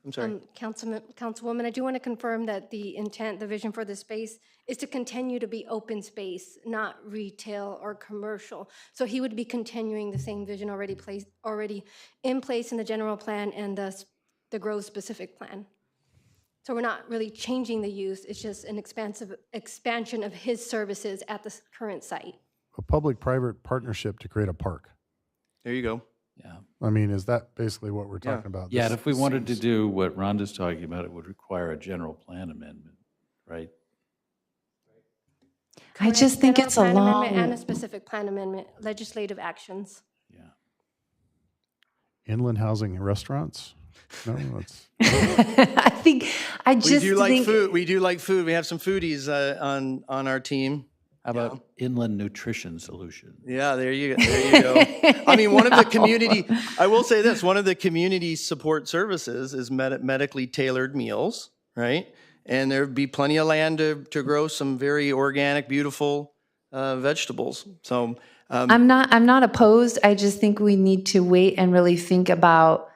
I'm sorry. Councilwoman, I do want to confirm that the intent, the vision for this space is to continue to be open space, not retail or commercial. So he would be continuing the same vision already in place in the general plan and the growth specific plan. So we're not really changing the use, it's just an expansion of his services at the current site. A public-private partnership to create a park. There you go. Yeah. I mean, is that basically what we're talking about? Yeah, This and if we wanted to seems- do what Rhonda's talking about, it would require a general plan amendment, right? I just think General it's a plan long. amendment and a specific plan amendment, legislative actions. Inland housing and restaurants? No, that's. I think I just we do like think food. We do like food. We have some foodies on our team. How about inland nutrition solution? Yeah, there you go. I mean, I will say this, one of the community support services is medically tailored meals, right? And there'd be plenty of land to grow some very organic, beautiful vegetables. So I'm not opposed. I just think we need to wait and really think about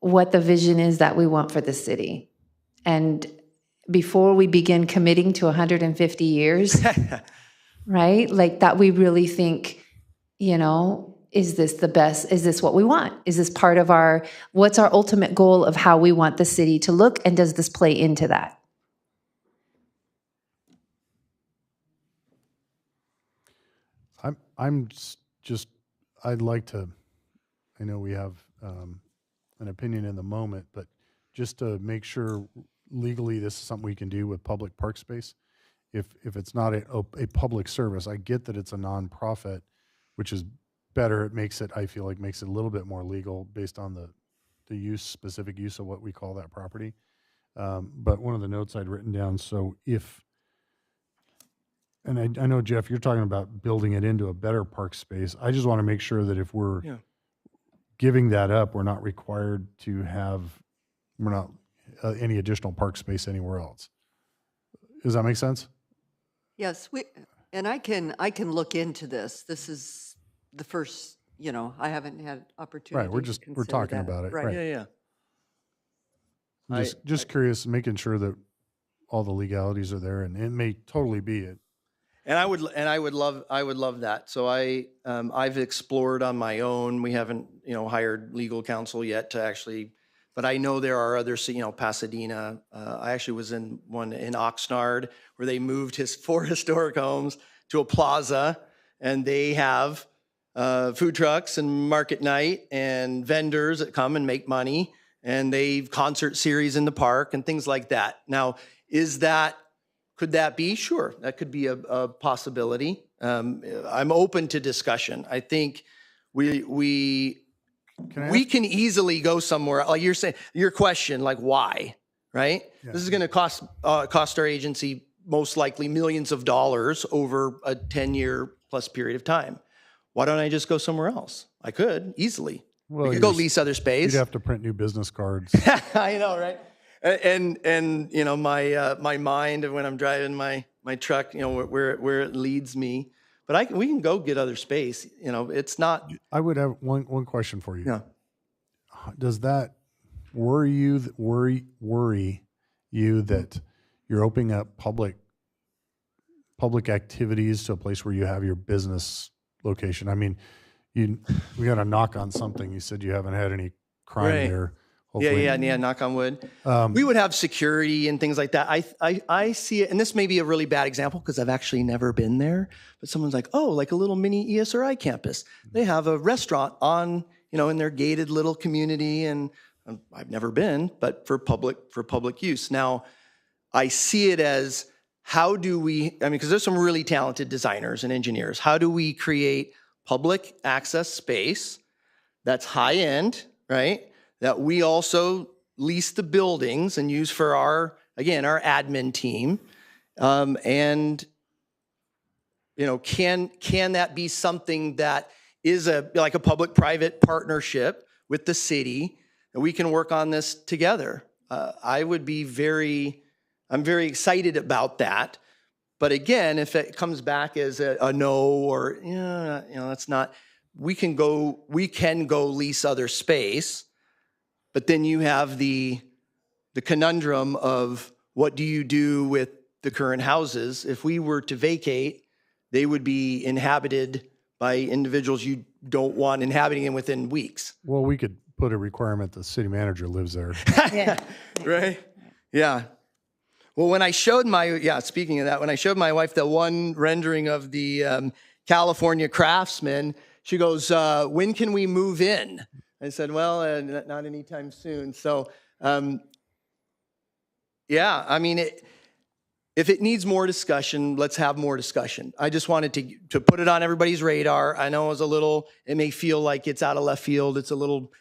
what the vision is that we want for the city. And before we begin committing to 150 years, right? Like that we really think, is this the best? Is this what we want? Is this part of what's our ultimate goal of how we want the city to look? And does this play into that? I'd like to, I know we have an opinion in the moment, but just to make sure legally this is something we can do with public park space. If it's not a public service, I get that it's a nonprofit, which is better. It makes it, I feel like, makes it a little bit more legal based on the specific use of what we call that property. But one of the notes I'd written down, so and I know, Jeff, you're talking about building it into a better park space. I just want to make sure that if we're giving that up, we're not required to have, any additional park space anywhere else. Does that make sense? Yes, I can look into this. This is the first, I haven't had opportunity. Right, we're consider talking that. about it. Right. yeah. Just curious, making sure that all the legalities are there, and it may totally be it. And I would love that. So I've explored on my own. We haven't, hired legal counsel yet to actually, but I know there are others, Pasadena. I actually was in one in Oxnard where they moved 4 historic homes to a plaza, and they have food trucks and market night and vendors that come and make money, and they've concert series in the park and things like that. Now, could that be? Sure, that could be a possibility. I'm open to discussion. I think we can easily go somewhere. Like you're saying, your question, like why, right? Yeah. This is going to cost our agency most likely millions of dollars over a 10-year plus period of time. Why don't I just go somewhere else? I could easily. Well, we could go lease other space. You'd have to print new business cards. I know, right? And you know, my mind when I'm driving my truck, you know, where it leads me. But we can go get other space. You know, it's not. I would have one question for you. Yeah. Does that worry you that you're opening up public activities to a place where you have your business location? I mean, we got to knock on something. You said you haven't had any crime Right. there. Hopefully. Yeah. Knock on wood. We would have security and things like that. I see it, and this may be a really bad example because I've actually never been there. But someone's like, oh, like a little mini ESRI campus. They have a restaurant on, you know, in their gated little community, and I've never been, but for public use. Now, I see it as how do we? I mean, because there's some really talented designers and engineers. How do we create public access space that's high end, right? That we also lease the buildings and use for our admin team. And, you know, can that be something that is like a public-private partnership with the city, and we can work on this together? I'm very excited about that. But again, if it comes back as a no, or, you know, that's not, we can go lease other space. But then you have the conundrum of what do you do with the current houses? If we were to vacate, they would be inhabited by individuals you don't want inhabiting them within weeks. Well, we could put a requirement the city manager lives there. Yeah. Right? Yeah. Well, when I showed speaking of that, when I showed my wife the one rendering of the California Craftsman, she goes, when can we move in? I said, well, not anytime soon. So, yeah, I mean, if it needs more discussion, let's have more discussion. I just wanted to put it on everybody's radar. I know it may feel like it's out of left field. It's a little,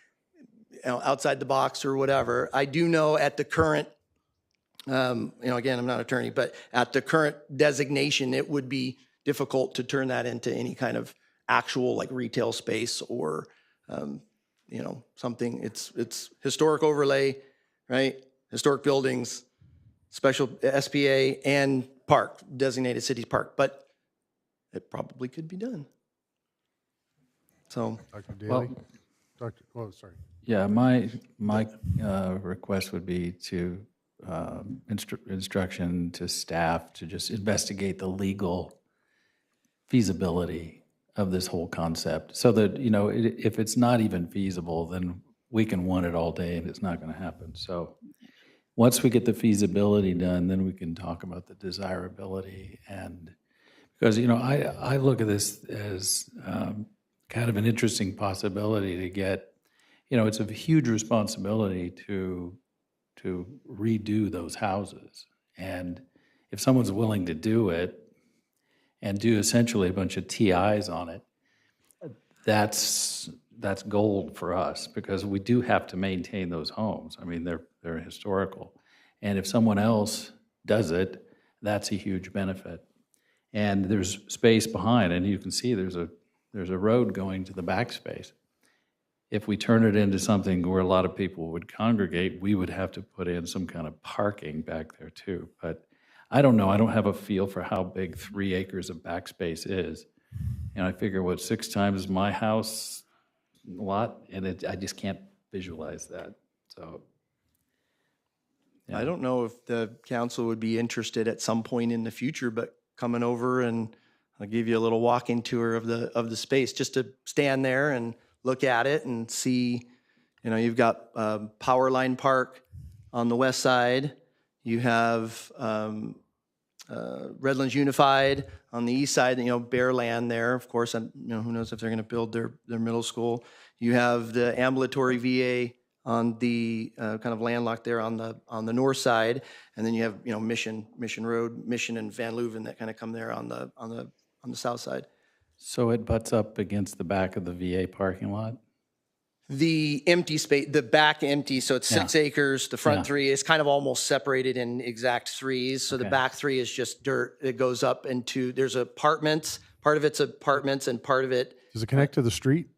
you know, outside the box or whatever. I do know at the current, you know, again, I'm not an attorney, but at the current designation, it would be difficult to turn that into any kind of actual like retail space or, you know, something. It's historic overlay, right? Historic buildings, special SPA, and park, designated city park. But it probably could be done. So, Dr. Daly? Sorry. Yeah, my request would be to instruction to staff to just investigate the legal feasibility of this whole concept, so that, you know, if it's not even feasible, then we can want it all day and it's not going to happen. So once we get the feasibility done, then we can talk about the desirability. And because, you know, I look at this as kind of an interesting possibility to get, you know, it's a huge responsibility to redo those houses. And if someone's willing to do it and do essentially a bunch of TIs on it, that's gold for us, because we do have to maintain those homes. I mean, they're historical. And if someone else does it, that's a huge benefit. And there's space behind, and you can see there's a road going to the back space. If we turn it into something where a lot of people would congregate, we would have to put in some kind of parking back there too. But I don't know. I don't have a feel for how big 3 acres of backspace is. And I figure, 6 times my house lot? And I just can't visualize that. So, yeah. I don't know if the council would be interested at some point in the future, but coming over and I'll give you a little walking tour of the space, just to stand there and look at it and see. You know, you've got Powerline Park on the west side. You have Redlands Unified on the east side. You know, bare land there. Of course, you know, who knows if they're going to build their middle school. You have the ambulatory VA on the kind of landlocked there on the north side, and then you have, you know, Mission Road, Mission and Van Leuven that kind of come there on the on the south side. So it butts up against the back of the VA parking lot? The empty space, the back empty, so it's 6 acres. The front Yeah. 3 is kind of almost separated in exact threes. So the Okay. back 3 is just dirt. It goes up into, there's apartments. Part of it's apartments and part of it. Does it connect to the street?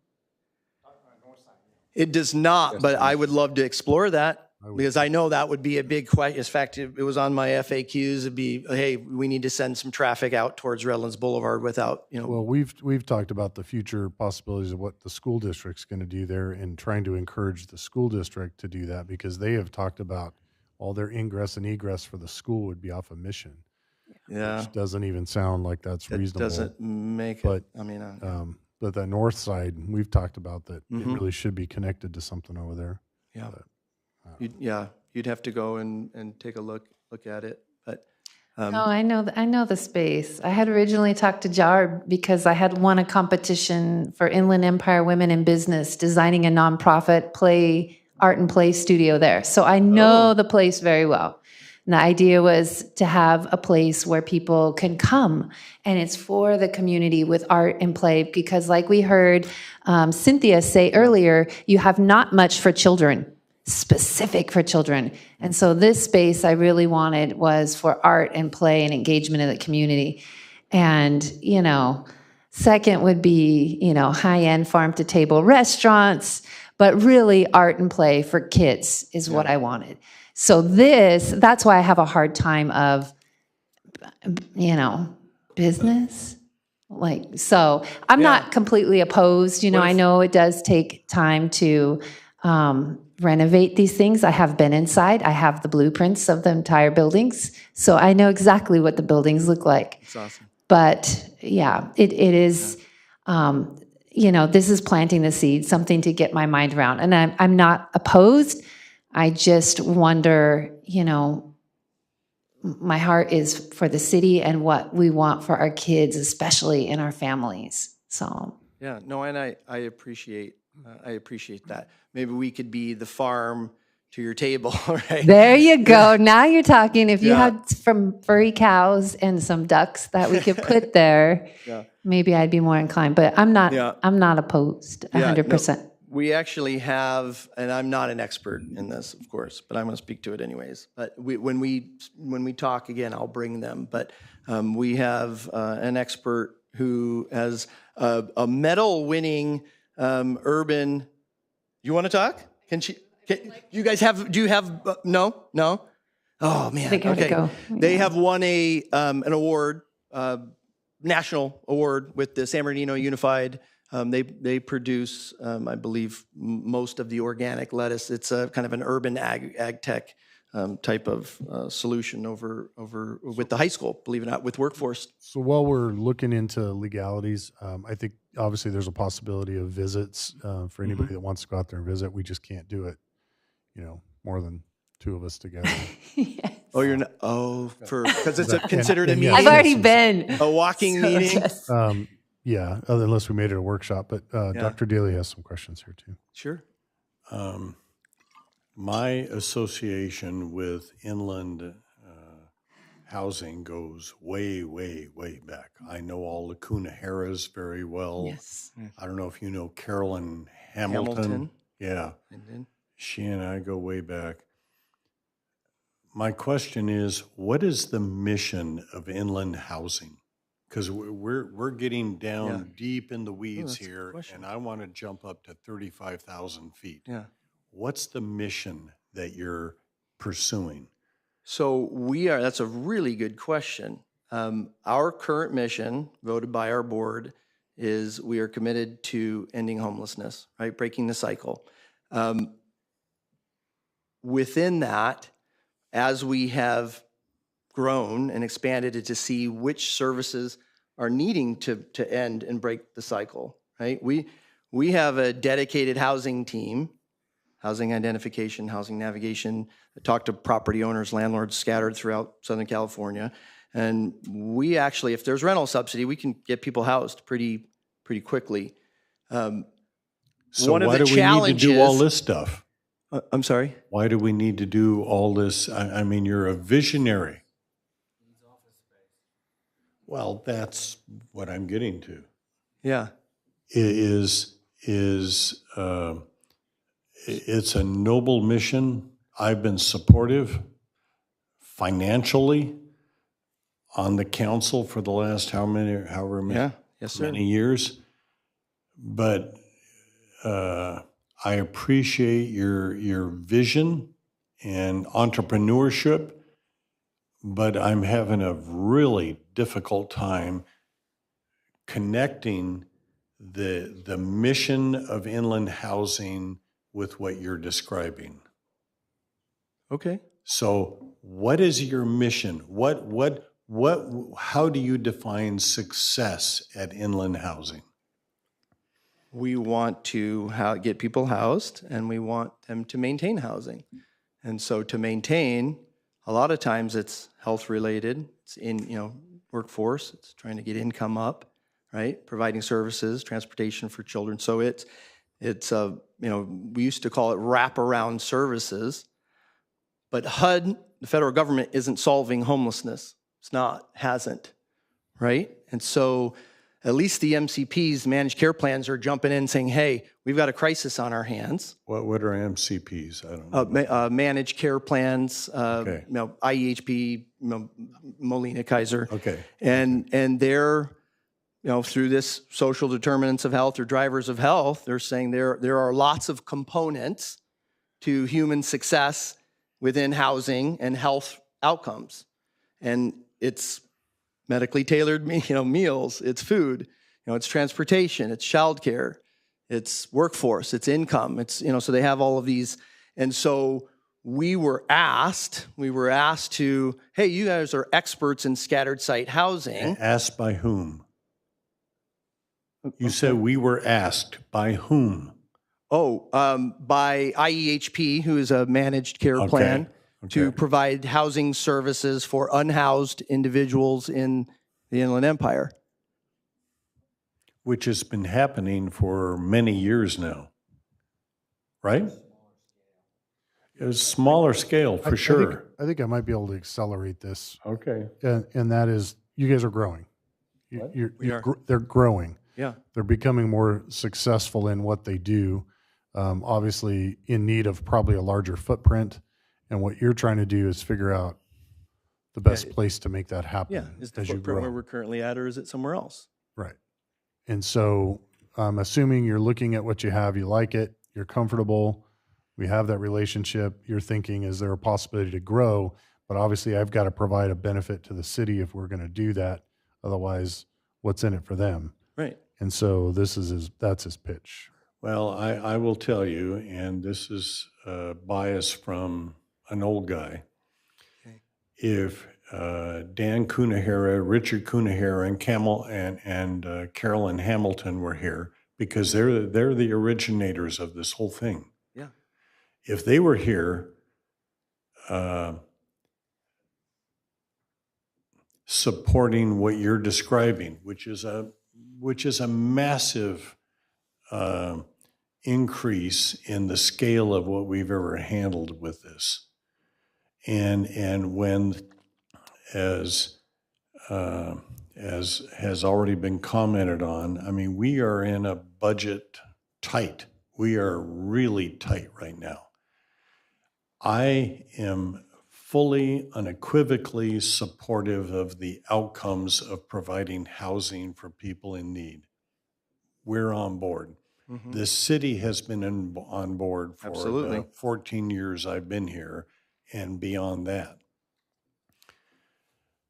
It does not, but I would love to explore that because I know that would be a big question. In fact, it was on my FAQs. It'd be, hey, we need to send some traffic out towards Redlands Boulevard without, Well, we've talked about the future possibilities of what the school district's going to do there and trying to encourage the school district to do that because they have talked about all their ingress and egress for the school would be off a mission. Yeah. Which doesn't even sound like that's It reasonable. doesn't make but, it. I mean, but the north side, we've talked about that it Mhm. really should be connected to something over there. yeah. But, You'd have to go and take a look at it. But Oh, I know the space. I had originally talked to Jar because I had won a competition for Inland Empire Women in Business, designing a nonprofit art and play studio there. So I know the place very well. And the idea was to have a place where people can come, and it's for the community with art and play. Because, like we heard Cynthia say earlier, you have not much for children. Specific for children. And so this space I really wanted was for art and play and engagement of the community. And, second would be, high-end farm-to-table restaurants, but really art and play for kids is what I wanted. So that's why I have a hard time of, business. So I'm not completely opposed. I know it does take time to renovate these things. I have been inside. I have the blueprints of the entire buildings. So I know exactly what the buildings look like. It's awesome. But yeah, it is, this is planting the seed, something to get my mind around. And I'm not opposed. I just wonder, my heart is for the city and what we want for our kids, especially in our families. So. Yeah, no, and I appreciate that. Maybe we could be the farm to your table, right? There you go. Now you're talking. If you Yeah. had some furry cows and some ducks that we could put there, maybe I'd be more inclined. But I'm not. Yeah. I'm not opposed. 100%. We actually have, and I'm not an expert in this, of course, but I'm going to speak to it anyways. But when we talk again, I'll bring them. But we have an expert who has a medal-winning urban. You want to talk? You guys have? Do you have? No. Oh man. They gotta go. They have won an award, national award with the San Bernardino Unified. They produce, I believe, most of the organic lettuce. It's a kind of an urban ag tech type of solution over with the high school, believe it or not, with workforce. So while we're looking into legalities, I think obviously there's a possibility of visits for anybody that wants to go out there and visit. We just can't do it, more than 2 of us together. Yes. Oh, you're not. Oh, because it's considered a and meeting. I've already been. A walking meeting. Yes. Yeah, unless we made it a workshop. But Dr. Daly has some questions here too. Sure. My association with inland housing goes way, way, way back. I know all the Cunaharas very well. Yes. I don't know if you know Carolyn Hamilton. Yeah. And She and I go way back. My question is, what is the mission of inland housing? Because we're getting down deep in the weeds that's a good here, question. and I want to jump up to 35,000 feet. Yeah. What's the mission that you're pursuing? So that's a really good question. Our current mission, voted by our board, is we are committed to ending homelessness, right? Breaking the cycle. Within that, as we have grown and expanded it to see which services are needing to end and break the cycle, right? We have a dedicated housing team, housing identification, housing navigation. I talk to property owners, landlords scattered throughout Southern California. And we actually, if there's rental subsidy, we can get people housed pretty quickly. So one of why the do we need to do all challenges- this stuff? I'm sorry? Why do we need to do all this? I mean, you're a visionary. Well, that's what I'm getting to. Yeah. It's a noble mission. I've been supportive financially on the council for the last however many, Yeah. Yes, sir. many years. But I appreciate your vision and entrepreneurship, but I'm having a really difficult time connecting the mission of inland housing with what you're describing. Okay. So what is your mission? How do you define success at inland housing? We want to get people housed, and we want them to maintain housing. And so to maintain, a lot of times it's health related. It's in, workforce. It's trying to get income up, right? Providing services, transportation for children. So it's we used to call it wraparound services. But HUD, the federal government, isn't solving homelessness. It's not, hasn't, right? And so at least the MCPs, managed care plans, are jumping in saying, hey, we've got a crisis on our hands. What are MCPs? I don't know. Managed care plans, Okay. IEHP, Molina Kaiser. Okay. And they're, through this social determinants of health or drivers of health, they're saying there are lots of components to human success within housing and health outcomes. And it's medically tailored meals, it's food, it's transportation, it's childcare, it's workforce, it's income, it's, so they have all of these. And so we were asked to, hey, you guys are experts in scattered site housing. Asked by whom? You said we were asked by whom? By IEHP, who is a managed care plan, to provide housing services for unhoused individuals in the Inland Empire. Which has been happening for many years now, right? It's smaller scale, for sure. I think I might be able to accelerate this. Okay. And that is, you guys are growing. They're growing. Yeah. They're becoming more successful in what they do. Obviously in need of probably a larger footprint. And what you're trying to do is figure out the best place to make that happen. Yeah. Is the as you footprint grow. where we're currently at, or is it somewhere else? Right. And so I'm assuming you're looking at what you have, you like it, you're comfortable, we have that relationship, you're thinking, is there a possibility to grow? But obviously I've got to provide a benefit to the city if we're going to do that. Otherwise, what's in it for them? Right. And so that's his pitch. Well, I will tell you, and this is bias from an old guy. Okay. If Dan Cunahara, Richard Cunahara, and Carolyn Hamilton were here, because they're the originators of this whole thing. Yeah. If they were here, supporting what you're describing, which is a massive increase in the scale of what we've ever handled with this. And when, as has already been commented on, I mean, we are in a budget tight. We are really tight right now. I am fully, unequivocally supportive of the outcomes of providing housing for people in need. We're on board. Mm-hmm. The city has been on board for Absolutely. the 14 years I've been here and beyond that.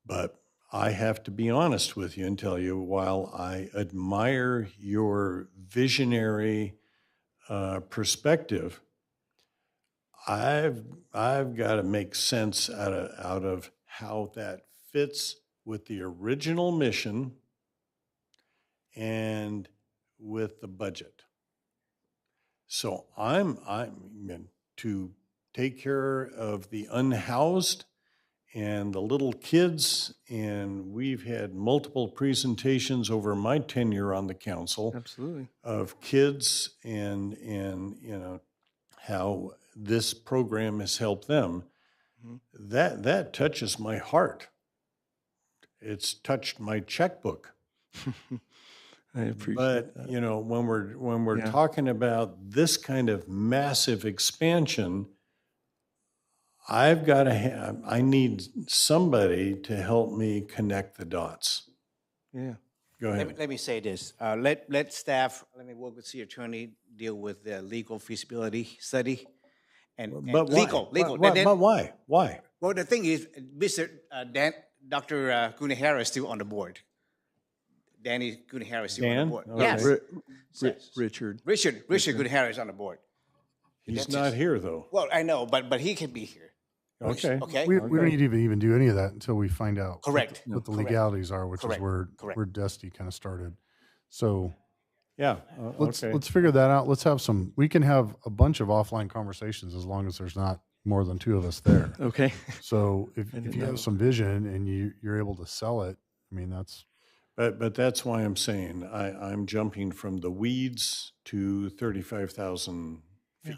But I have to be honest with you and tell you, while I admire your visionary perspective, I've got to make sense out of how that fits with the original mission and with the budget. So I'm to take care of the unhoused and the little kids, and we've had multiple presentations over my tenure on the council. Absolutely. Of kids and how this program has helped them. Mm-hmm. That touches my heart. it's touched my checkbook. I appreciate But, that. you know, when we're Yeah. talking about this kind of massive expansion, I've got to have, I need somebody to help me connect the dots. Yeah. Go ahead. Let me say this. Let staff, let me work with city attorney, deal with the legal feasibility study. And But why? legal. But, And then- but why? Why? Well, the thing is, Dr. Gunahara is still on the board. Danny Gunahara is still on Dan? the board. Okay. Yes. Richard. Richard Gunahara is on the board. He's That's not it. here, though. Well, I know, but he can be here. Okay. Okay. We don't need to even do any of that until we find out Correct. what the Correct. legalities are, which Correct. is where Correct. Dusty kind of started. So Yeah. let's okay. let's figure that out. Let's have some. We can have a bunch of offline conversations as long as there's not more than two of us there. Okay. So if didn't you know. have some vision and you're able to sell it, I mean that's But that's why I'm saying I'm jumping from the weeds to 35,000 feet.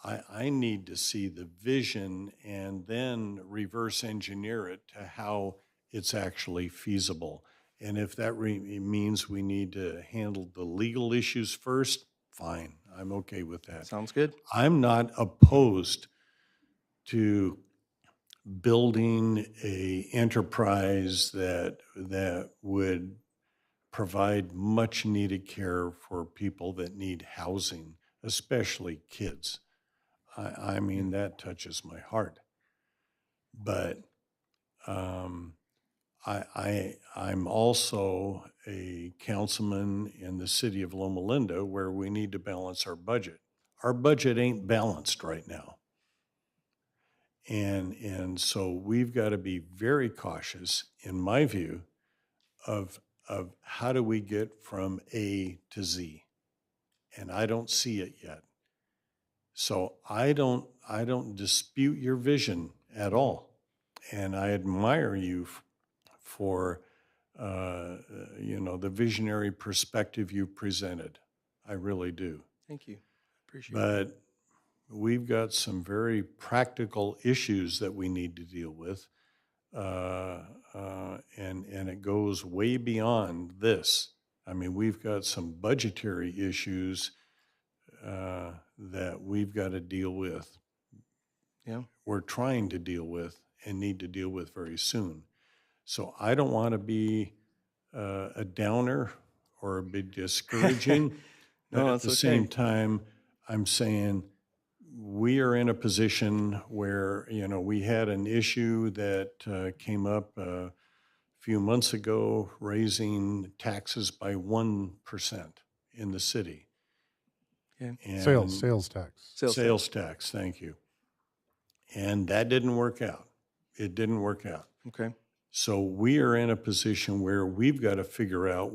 I need to see the vision and then reverse engineer it to how it's actually feasible. And if that means we need to handle the legal issues first, fine, I'm okay with that. Sounds good. I'm not opposed to building a enterprise that would provide much needed care for people that need housing, especially kids. I mean, that touches my heart. But I'm also a councilman in the city of Loma Linda where we need to balance our budget. Our budget ain't balanced right now. And so we've got to be very cautious, in my view, of how do we get from A to Z. And I don't see it yet. So I don't dispute your vision at all. And I admire you for the visionary perspective you presented. I really do. Thank you. Appreciate it. But we've got some very practical issues that we need to deal with. And it goes way beyond this. I mean, we've got some budgetary issues that we've got to deal with. Yeah. We're trying to deal with and need to deal with very soon. So I don't want to be a downer or be discouraging. No, but at that's the okay. same time, I'm saying we are in a position where, we had an issue that came up a few months ago, raising taxes by 1% in the city. Yeah. And sales tax. Sales tax, thank you. And that didn't work out. It didn't work out. Okay. So we are in a position where we've got to figure out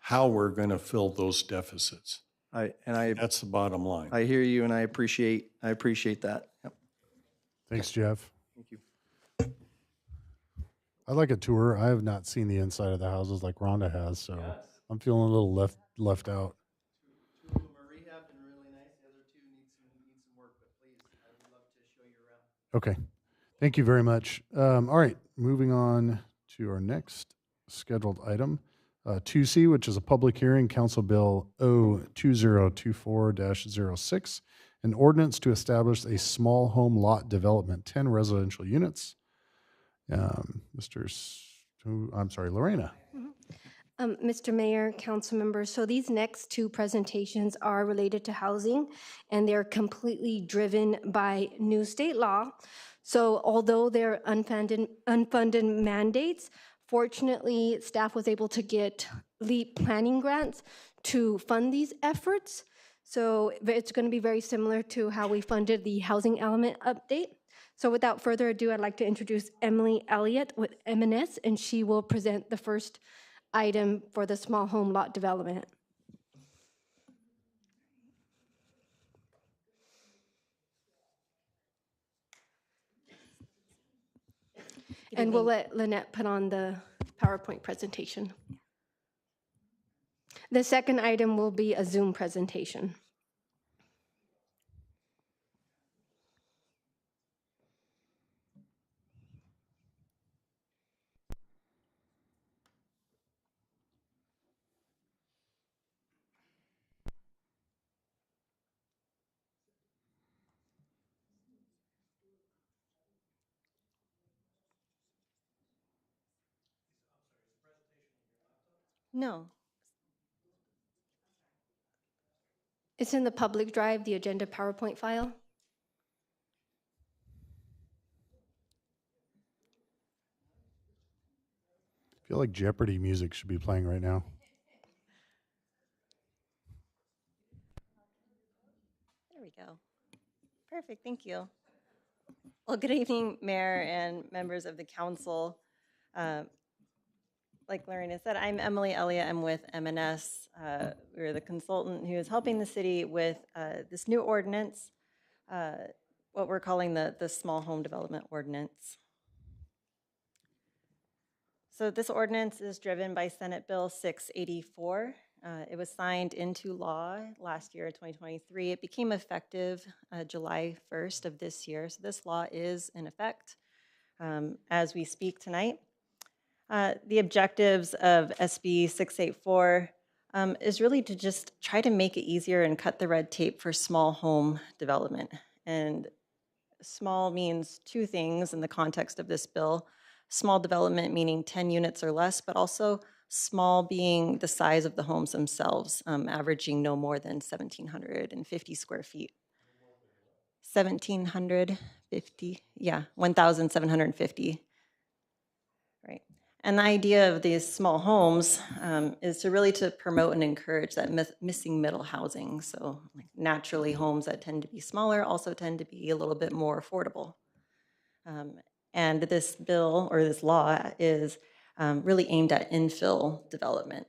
how we're going to fill those deficits. That's the bottom line. I hear you, and I appreciate that. Yep. Thanks, Jeff. Thank you. I'd like a tour. I have not seen the inside of the houses like Rhonda has, so I'm feeling a little left out. Two of them are rehabbed and really nice. The other two need some work, but please, I would love to show you around. Okay. Thank you very much. All right, moving on to our next scheduled item, 2C, which is a public hearing, Council Bill O2024-06, an ordinance to establish a small home lot development, 10 residential units. Lorena. Mr. Mayor, council members, so these next two presentations are related to housing, and they're completely driven by new state law. So although they're unfunded mandates, fortunately, staff was able to get LEAP planning grants to fund these efforts. So it's going to be very similar to how we funded the housing element update. So without further ado, I'd like to introduce Emily Elliott with M&S, and she will present the first item for the small home lot development. And we'll let Lynette put on the PowerPoint presentation. The second item will be a Zoom presentation. No. It's in the public drive, the agenda PowerPoint file. I feel like Jeopardy music should be playing right now. There we go. Perfect, thank you. Well, good evening, Mayor and members of the council. Like Lorena said, I'm Emily Elliott. I'm with M&S. We're the consultant who is helping the city with this new ordinance, what we're calling the Small Home Development Ordinance. So this ordinance is driven by Senate Bill 684. It was signed into law last year, 2023. It became effective July 1st of this year. So this law is in effect as we speak tonight. The objectives of SB 684 is really to just try to make it easier and cut the red tape for small home development. And small means two things in the context of this bill. Small development meaning 10 units or less, but also small being the size of the homes themselves, averaging no more than 1,750 square feet. 1,750, yeah, 1,750, right? And the idea of these small homes is to really to promote and encourage that missing middle housing. So like naturally homes that tend to be smaller also tend to be a little bit more affordable. And this bill or this law is really aimed at infill development.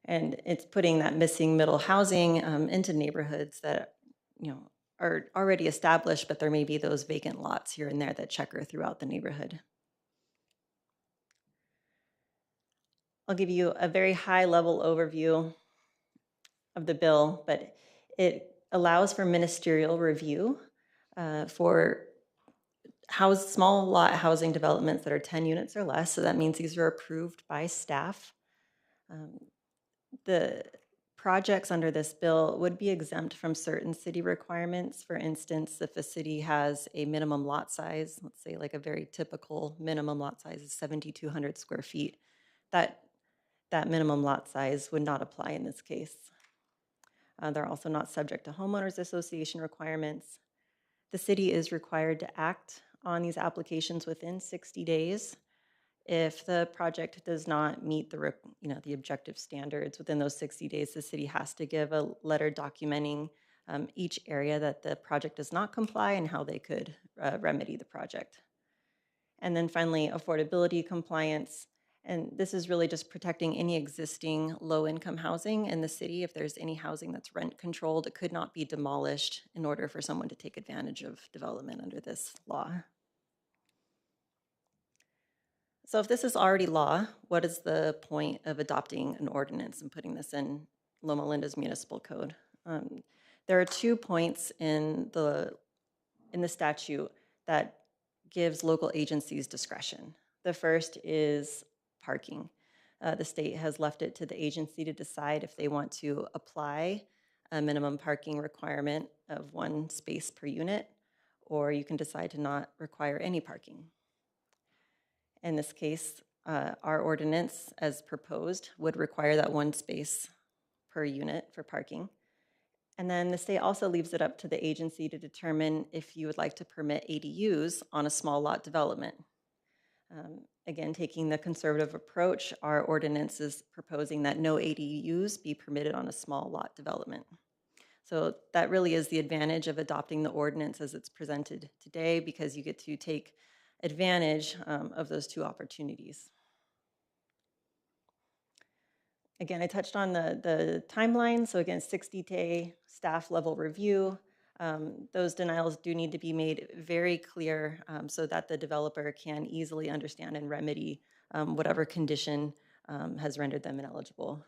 And it's putting that missing middle housing into neighborhoods that, you know, are already established, but there may be those vacant lots here and there that checker throughout the neighborhood. I'll give you a very high level overview of the bill, but it allows for ministerial review for small lot housing developments that are 10 units or less. So that means these are approved by staff. The projects under this bill would be exempt from certain city requirements. For instance, if a city has a minimum lot size, let's say like a very typical minimum lot size is 7,200 square feet, that minimum lot size would not apply in this case. They're also not subject to homeowners association requirements. The city is required to act on these applications within 60 days. If the project does not meet the objective standards within those 60 days, the city has to give a letter documenting each area that the project does not comply and how they could remedy the project. And then finally, affordability compliance. And this is really just protecting any existing low-income housing in the city. If there's any housing that's rent controlled, it could not be demolished in order for someone to take advantage of development under this law. So if this is already law, what is the point of adopting an ordinance and putting this in Loma Linda's municipal code? There are 2 points in the statute that gives local agencies discretion. The first is parking. The state has left it to the agency to decide if they want to apply a minimum parking requirement of 1 space per unit, or you can decide to not require any parking. In this case, our ordinance, as proposed, would require that 1 space per unit for parking. And then the state also leaves it up to the agency to determine if you would like to permit ADUs on a small lot development. Again, taking the conservative approach, our ordinance is proposing that no ADUs be permitted on a small lot development. So that really is the advantage of adopting the ordinance as it's presented today, because you get to take advantage of those 2 opportunities. Again, I touched on the timeline. So again, 60-day staff level review. Those denials do need to be made very clear so that the developer can easily understand and remedy whatever condition has rendered them ineligible.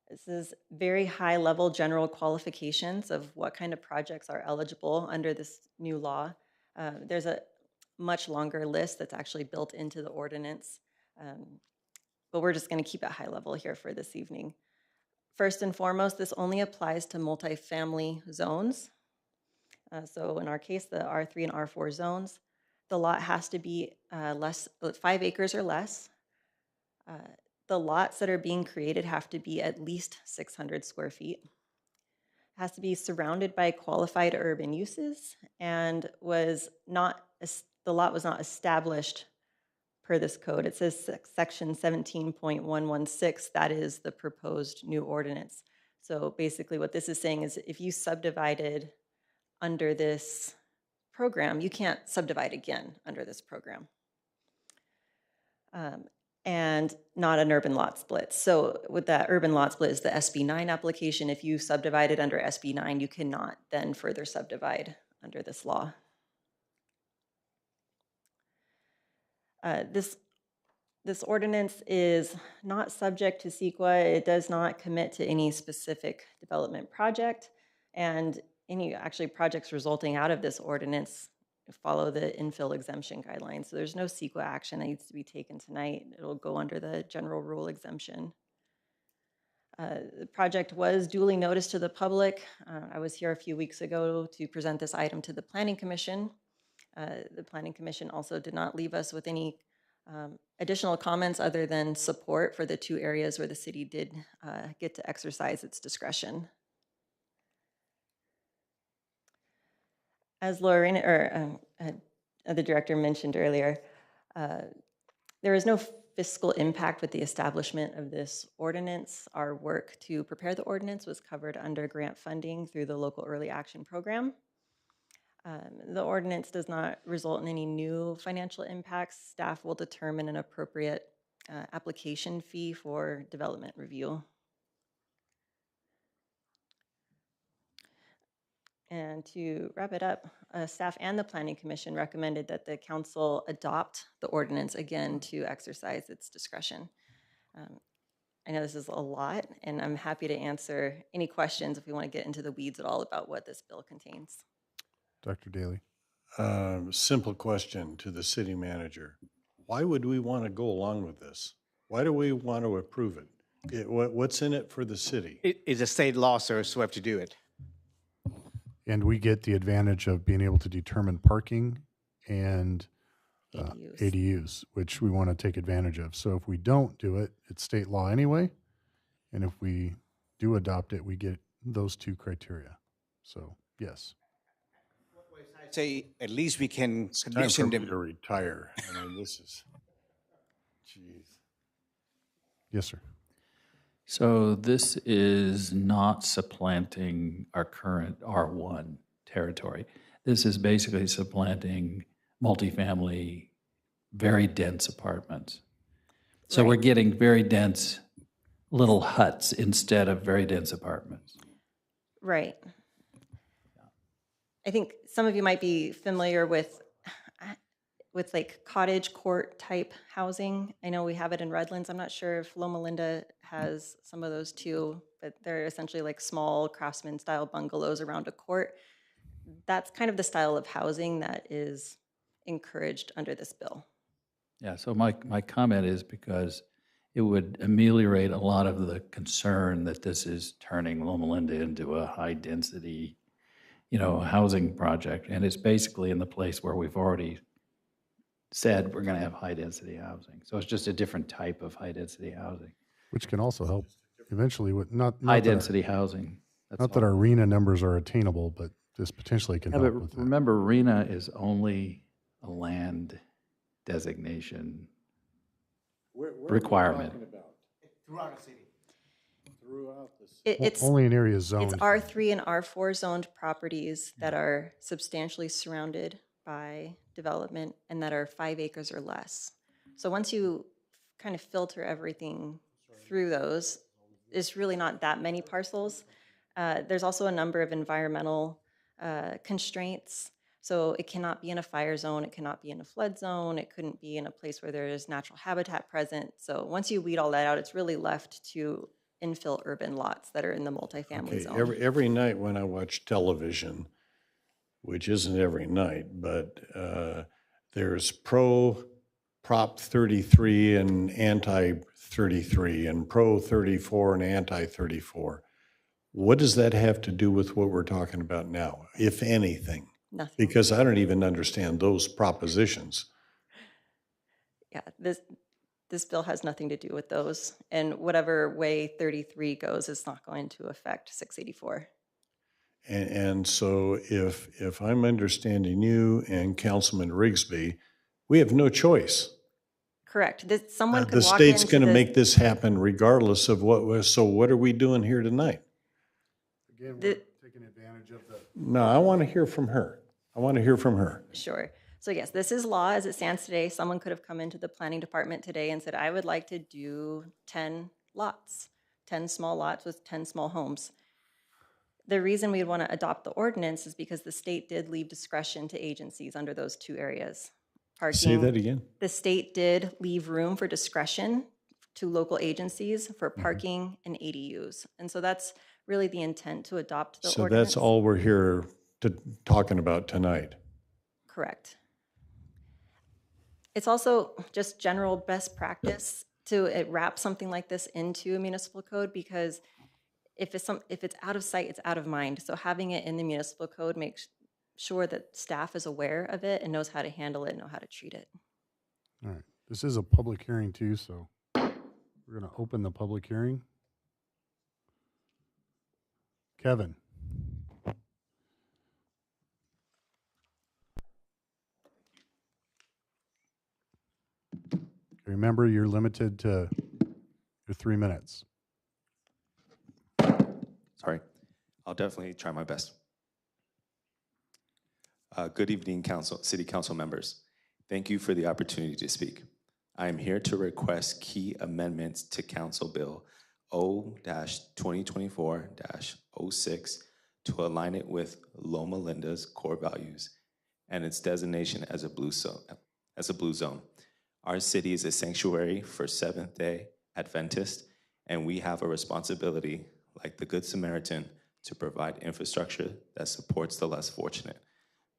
This is very high level general qualifications of what kind of projects are eligible under this new law. There's a much longer list that's actually built into the ordinance, but we're just going to keep it high level here for this evening. First and foremost, this only applies to multifamily zones. So in our case, the R3 and R4 zones, the lot has to be 5 acres or less. The lots that are being created have to be at least 600 square feet. It has to be surrounded by qualified urban uses and the lot was not established per this code. It says section 17.116, that is the proposed new ordinance. So basically what this is saying is if you subdivided under this program, you can't subdivide again under this program. And not an urban lot split. So with that urban lot split is the SB9 application. If you subdivided under SB9, you cannot then further subdivide under this law. This ordinance is not subject to CEQA. It does not commit to any specific development project, and any actually projects resulting out of this ordinance follow the infill exemption guidelines. So there's no CEQA action that needs to be taken tonight. It'll go under the general rule exemption. The project was duly noticed to the public. I was here a few weeks ago to present this item to the Planning Commission. The Planning Commission also did not leave us with any additional comments other than support for the two areas where the city did get to exercise its discretion. As Lorena, the director mentioned earlier, there is no fiscal impact with the establishment of this ordinance. Our work to prepare the ordinance was covered under grant funding through the local early action program. The ordinance does not result in any new financial impacts. Staff will determine an appropriate application fee for development review. And to wrap it up, staff and the Planning Commission recommended that the council adopt the ordinance again to exercise its discretion. I know this is a lot, and I'm happy to answer any questions if we want to get into the weeds at all about what this bill contains. Dr. Daly. Simple question to the city manager. Why would we want to go along with this? Why do we want to approve it? What's in it for the city? It is a state law, sir, so we have to do it. And we get the advantage of being able to determine parking and ADUs, which we want to take advantage of. So if we don't do it, it's state law anyway. And if we do adopt it, we get those two criteria. So, yes. I'd say at least we can It's time condition for me them. to retire. I mean, this is, jeez. Yes, sir. So this is not supplanting our current R1 territory. This is basically supplanting multifamily, very dense apartments. So we're getting very dense little huts instead of very dense apartments. Right. I think some of you might be familiar with like cottage court type housing. I know we have it in Redlands. I'm not sure if Loma Linda has some of those too, but they're essentially like small craftsman style bungalows around a court. That's kind of the style of housing that is encouraged under this bill. Yeah, so my comment is because it would ameliorate a lot of the concern that this is turning Loma Linda into a high density, housing project. And it's basically in the place where we've already said we're going to have high density housing. So it's just a different type of high density housing. Which can also help eventually with not High that our- density housing. That's Not that all. our RENA numbers are attainable, but this potentially can Yeah, help but with that. remember, RENA is only a land designation requirement. Throughout the city. It's Only in areas zoned. It's R3 and R4 zoned properties that are substantially surrounded by development and that are 5 acres or less. So once you kind of filter everything through those, it's really not that many parcels. There's also a number of environmental constraints. So it cannot be in a fire zone, it cannot be in a flood zone, it couldn't be in a place where there is natural habitat present. So once you weed all that out, it's really left to infill urban lots that are in the multifamily zone. Every night when I watch television, which isn't every night, but there's pro Prop 33 and anti 33 and pro 34 and anti 34. What does that have to do with what we're talking about now, if anything? Nothing. Because I don't even understand those propositions. Yeah, this This bill has nothing to do with those. And whatever way 33 goes is not going to affect 684. And so if I'm understanding you and Councilman Rigsby, we have no choice. Correct. Someone could The walk state's into going to this- make this happen regardless of what was, so what are we doing here tonight? Again, we're taking advantage of the. No, I want to hear from her. I want to hear from her. Sure. So yes, this is law as it stands today. Someone could have come into the planning department today and said, I would like to do 10 lots, 10 small lots with 10 small homes. The reason we would want to adopt the ordinance is because the state did leave discretion to agencies under those two areas. Parking, Say that again. The state did leave room for discretion to local agencies for parking and ADUs. And so that's really the intent to adopt the So ordinance. that's all we're here talking about tonight. Correct. It's also just general best practice to wrap something like this into a municipal code, because if it's out of sight, it's out of mind. So having it in the municipal code makes sure that staff is aware of it and knows how to handle it and know how to treat it. All right. This is a public hearing too, so we're going to open the public hearing. Kevin. Remember, you're limited to your 3 minutes. Sorry, I'll definitely try my best. Good evening, City Council members. Thank you for the opportunity to speak. I am here to request key amendments to Council Bill O-2024-06 to align it with Loma Linda's core values and its designation as a blue zone. Our city is a sanctuary for Seventh-day Adventists, and we have a responsibility, like the Good Samaritan, to provide infrastructure that supports the less fortunate,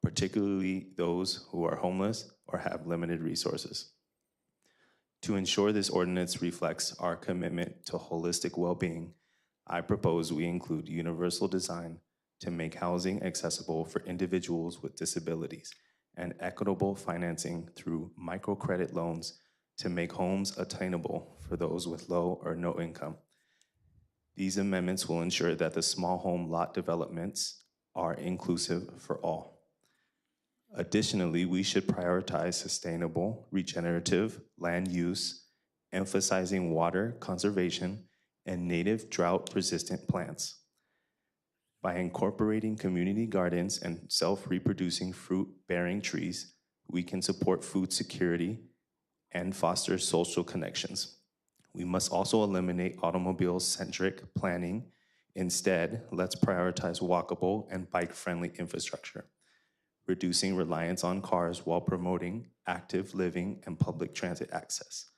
particularly those who are homeless or have limited resources. To ensure this ordinance reflects our commitment to holistic well-being, I propose we include universal design to make housing accessible for individuals with disabilities and equitable financing through microcredit loans to make homes attainable for those with low or no income. These amendments will ensure that the small home lot developments are inclusive for all. Additionally, we should prioritize sustainable, regenerative land use, emphasizing water conservation and native drought-resistant plants. By incorporating community gardens and self-reproducing fruit-bearing trees, we can support food security and foster social connections. We must also eliminate automobile-centric planning. Instead, let's prioritize walkable and bike-friendly infrastructure, reducing reliance on cars while promoting active living and public transit access.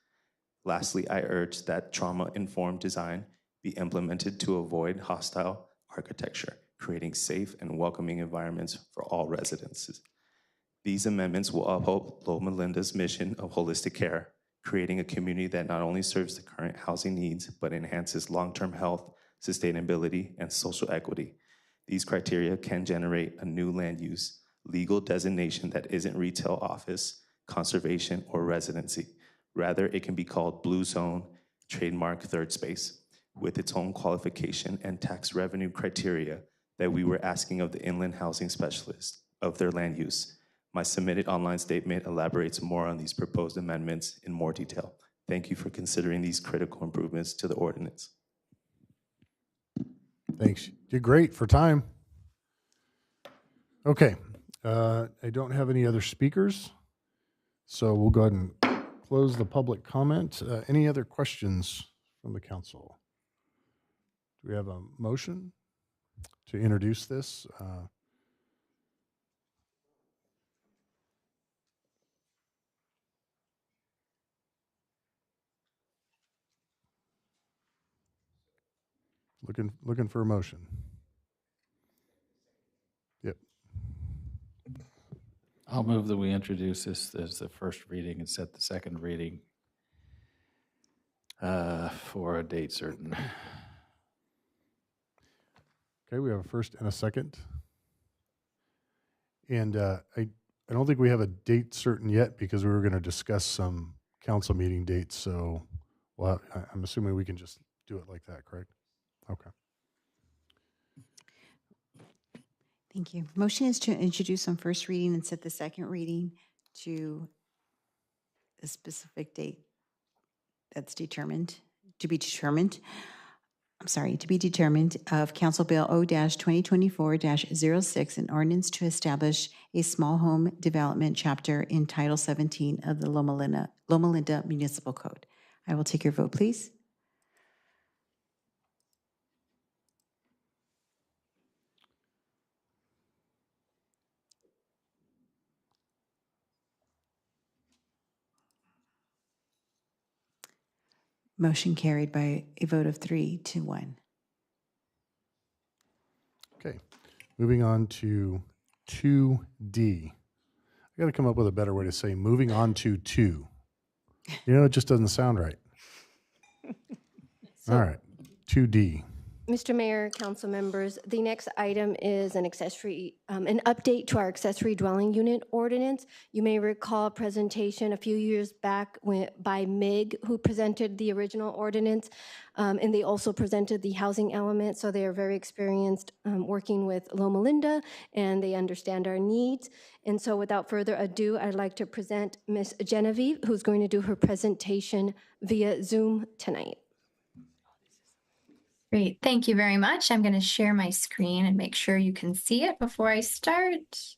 Lastly, I urge that trauma-informed design be implemented to avoid hostile architecture, creating safe and welcoming environments for all residents. These amendments will uphold Loma Linda's mission of holistic care, creating a community that not only serves the current housing needs, but enhances long-term health, sustainability, and social equity. These criteria can generate a new land use, legal designation that isn't retail office, conservation, or residency. Rather, it can be called Blue Zone, trademark third space, with its own qualification and tax revenue criteria that we were asking of the inland housing specialists of their land use. My submitted online statement elaborates more on these proposed amendments in more detail. Thank you for considering these critical improvements to the ordinance. Thanks. You're great for time. Okay. I don't have any other speakers, so we'll go ahead and close the public comment. Any other questions from the council? Do we have a motion to introduce this? Looking for a motion. Yep. I'll move that we introduce this as the first reading and set the second reading for a date certain. Okay, we have a first and a second. And I don't think we have a date certain yet because we were going to discuss some council meeting dates, so, well, I'm assuming we can just do it like that, correct? Okay. Thank you. Motion is to introduce on first reading and set the second reading to a specific date that's determined, to be determined. I'm sorry, to be determined of Council Bill O-2024-06, an ordinance to establish a small home development chapter in Title 17 of the Loma Linda Municipal Code. I will take your vote, please. Motion carried by a vote of 3-1. Okay. Moving on to 2D. I got to come up with a better way to say moving on to 2. It just doesn't sound right. All right. 2D. Mr. Mayor, council members, the next item is an update to our accessory dwelling unit ordinance. You may recall a presentation a few years back by MIG, who presented the original ordinance, and they also presented the housing element, so they are very experienced working with Loma Linda, and they understand our needs. And so without further ado, I'd like to present Ms. Genevieve, who's going to do her presentation via Zoom tonight. Great, thank you very much. I'm going to share my screen and make sure you can see it before I start.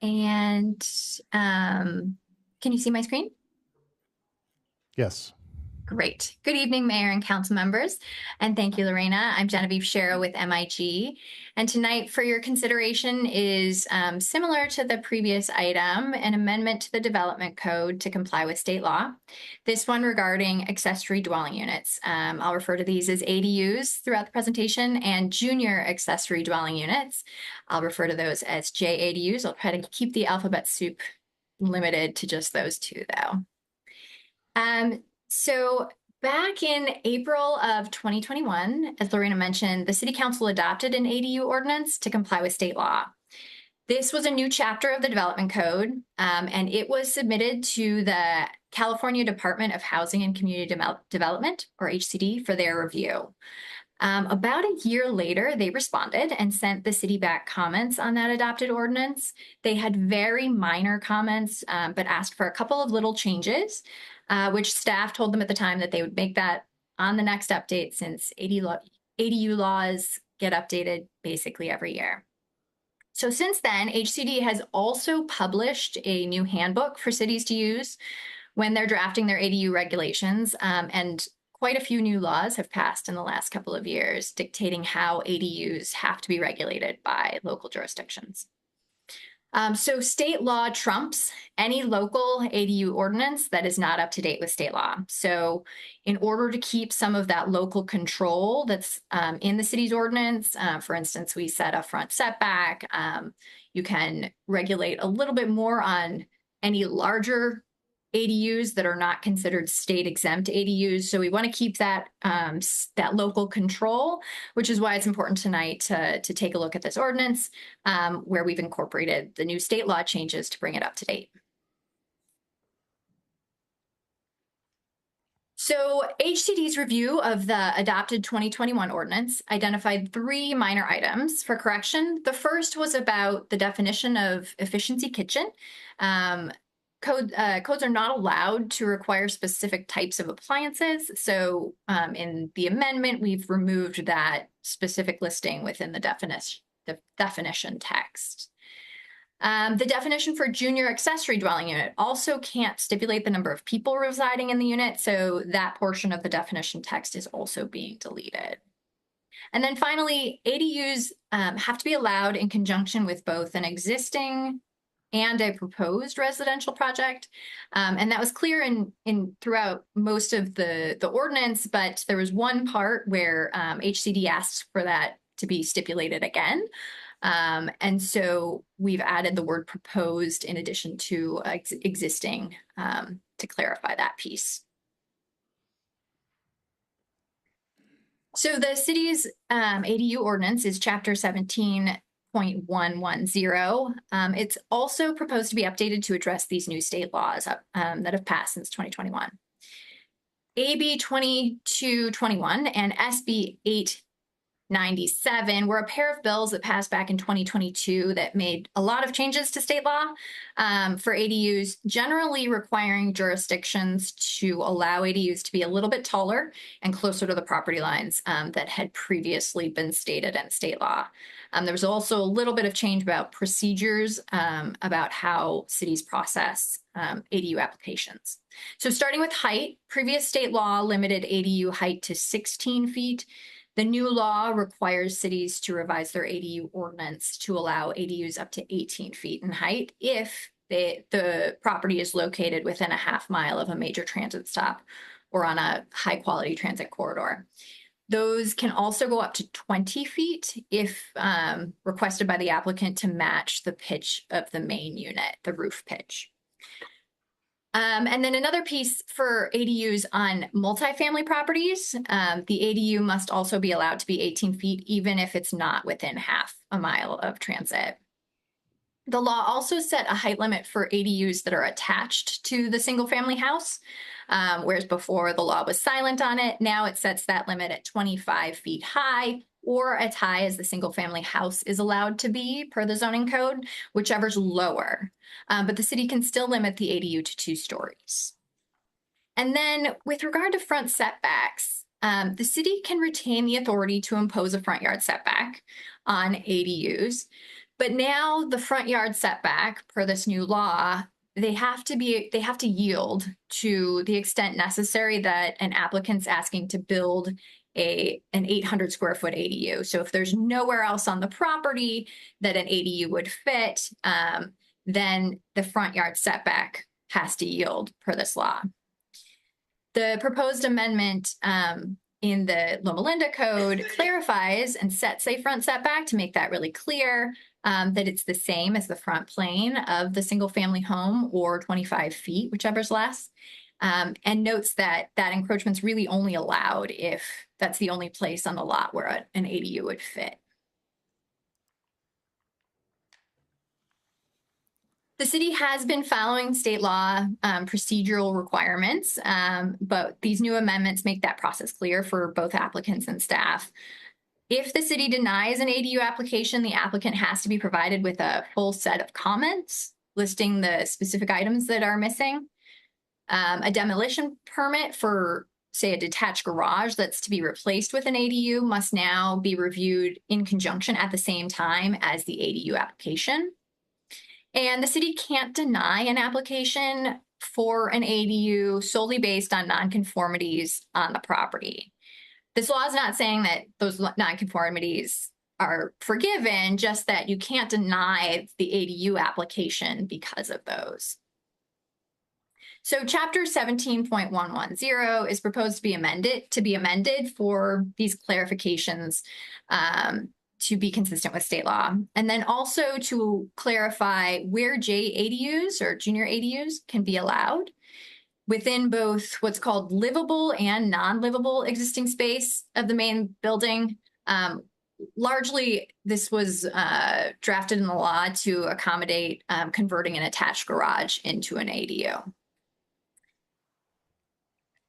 And can you see my screen? Yes. Great. Good evening, Mayor and Council members. And thank you, Lorena. I'm Genevieve Shero with MIG. And tonight for your consideration is similar to the previous item, an amendment to the Development Code to comply with state law. This one regarding accessory dwelling units. I'll refer to these as ADUs throughout the presentation, and junior accessory dwelling units. I'll refer to those as JADUs. I'll try to keep the alphabet soup limited to just those two, though. So back in April of 2021, as Lorena mentioned, the City Council adopted an ADU ordinance to comply with state law. This was a new chapter of the Development Code, and it was submitted to the California Department of Housing and Community Development, or HCD, for their review. About a year later, they responded and sent the city back comments on that adopted ordinance. They had very minor comments, but asked for a couple of little changes, which staff told them at the time that they would make that on the next update, since ADU laws get updated basically every year. So since then, HCD has also published a new handbook for cities to use when they're drafting their ADU regulations, and quite a few new laws have passed in the last couple of years dictating how ADUs have to be regulated by local jurisdictions. So state law trumps any local ADU ordinance that is not up to date with state law. So in order to keep some of that local control that's in the city's ordinance, for instance, we set a front setback. You can regulate a little bit more on any larger ADUs that are not considered state exempt ADUs. So we want to keep that that local control, which is why it's important tonight to take a look at this ordinance, where we've incorporated the new state law changes to bring it up to date. So HCD's review of the adopted 2021 ordinance identified 3 minor items for correction. The first was about the definition of efficiency kitchen. Codes are not allowed to require specific types of appliances. So in the amendment, we've removed that specific listing within the definition text. The definition for junior accessory dwelling unit also can't stipulate the number of people residing in the unit, so that portion of the definition text is also being deleted. And then finally, ADUs have to be allowed in conjunction with both an existing and a proposed residential project. And that was clear in throughout most of the ordinance, but there was one part where HCD asks for that to be stipulated again. And so we've added the word proposed in addition to existing to clarify that piece. So the city's ADU ordinance is Chapter 17, 17.110. It's also proposed to be updated to address these new state laws that have passed since 2021. AB 2221 and SB 897 were a pair of bills that passed back in 2022 that made a lot of changes to state law for ADUs, generally requiring jurisdictions to allow ADUs to be a little bit taller and closer to the property lines that had previously been stated in state law. There was also a little bit of change about procedures about how cities process ADU applications. So starting with height, previous state law limited ADU height to 16 feet. The new law requires cities to revise their ADU ordinance to allow ADUs up to 18 feet in height if the property is located within a half mile of a major transit stop or on a high quality transit corridor. Those can also go up to 20 feet if requested by the applicant to match the pitch of the main unit, the roof pitch. And then another piece for ADUs on multifamily properties, the ADU must also be allowed to be 18 feet, even if it's not within half a mile of transit. The law also set a height limit for ADUs that are attached to the single family house, whereas before the law was silent on it. Now it sets that limit at 25 feet high, or as high as the single family house is allowed to be per the zoning code, whichever's lower. But the city can still limit the ADU to 2 stories. And then with regard to front setbacks, the city can retain the authority to impose a front yard setback on ADUs. But now the front yard setback per this new law, they have to yield to the extent necessary that an applicant's asking to build an 800 square foot ADU. So if there's nowhere else on the property that an ADU would fit, then the front yard setback has to yield per this law. The proposed amendment in the Loma Linda Code clarifies and sets a front setback to make that really clear, that it's the same as the front plane of the single family home, or 25 feet, whichever's less, and notes that that encroachment's really only allowed if that's the only place on the lot where an ADU would fit. The city has been following state law procedural requirements, but these new amendments make that process clear for both applicants and staff. If the city denies an ADU application, the applicant has to be provided with a full set of comments listing the specific items that are missing. A demolition permit for, say, a detached garage that's to be replaced with an ADU must now be reviewed in conjunction at the same time as the ADU application. And the city can't deny an application for an ADU solely based on nonconformities on the property. This law is not saying that those nonconformities are forgiven, just that you can't deny the ADU application because of those. So Chapter 17.110 is proposed to be amended for these clarifications to be consistent with state law. And then also to clarify where JADUs or junior ADUs can be allowed within both what's called livable and non-livable existing space of the main building. Largely, this was drafted in the law to accommodate converting an attached garage into an ADU.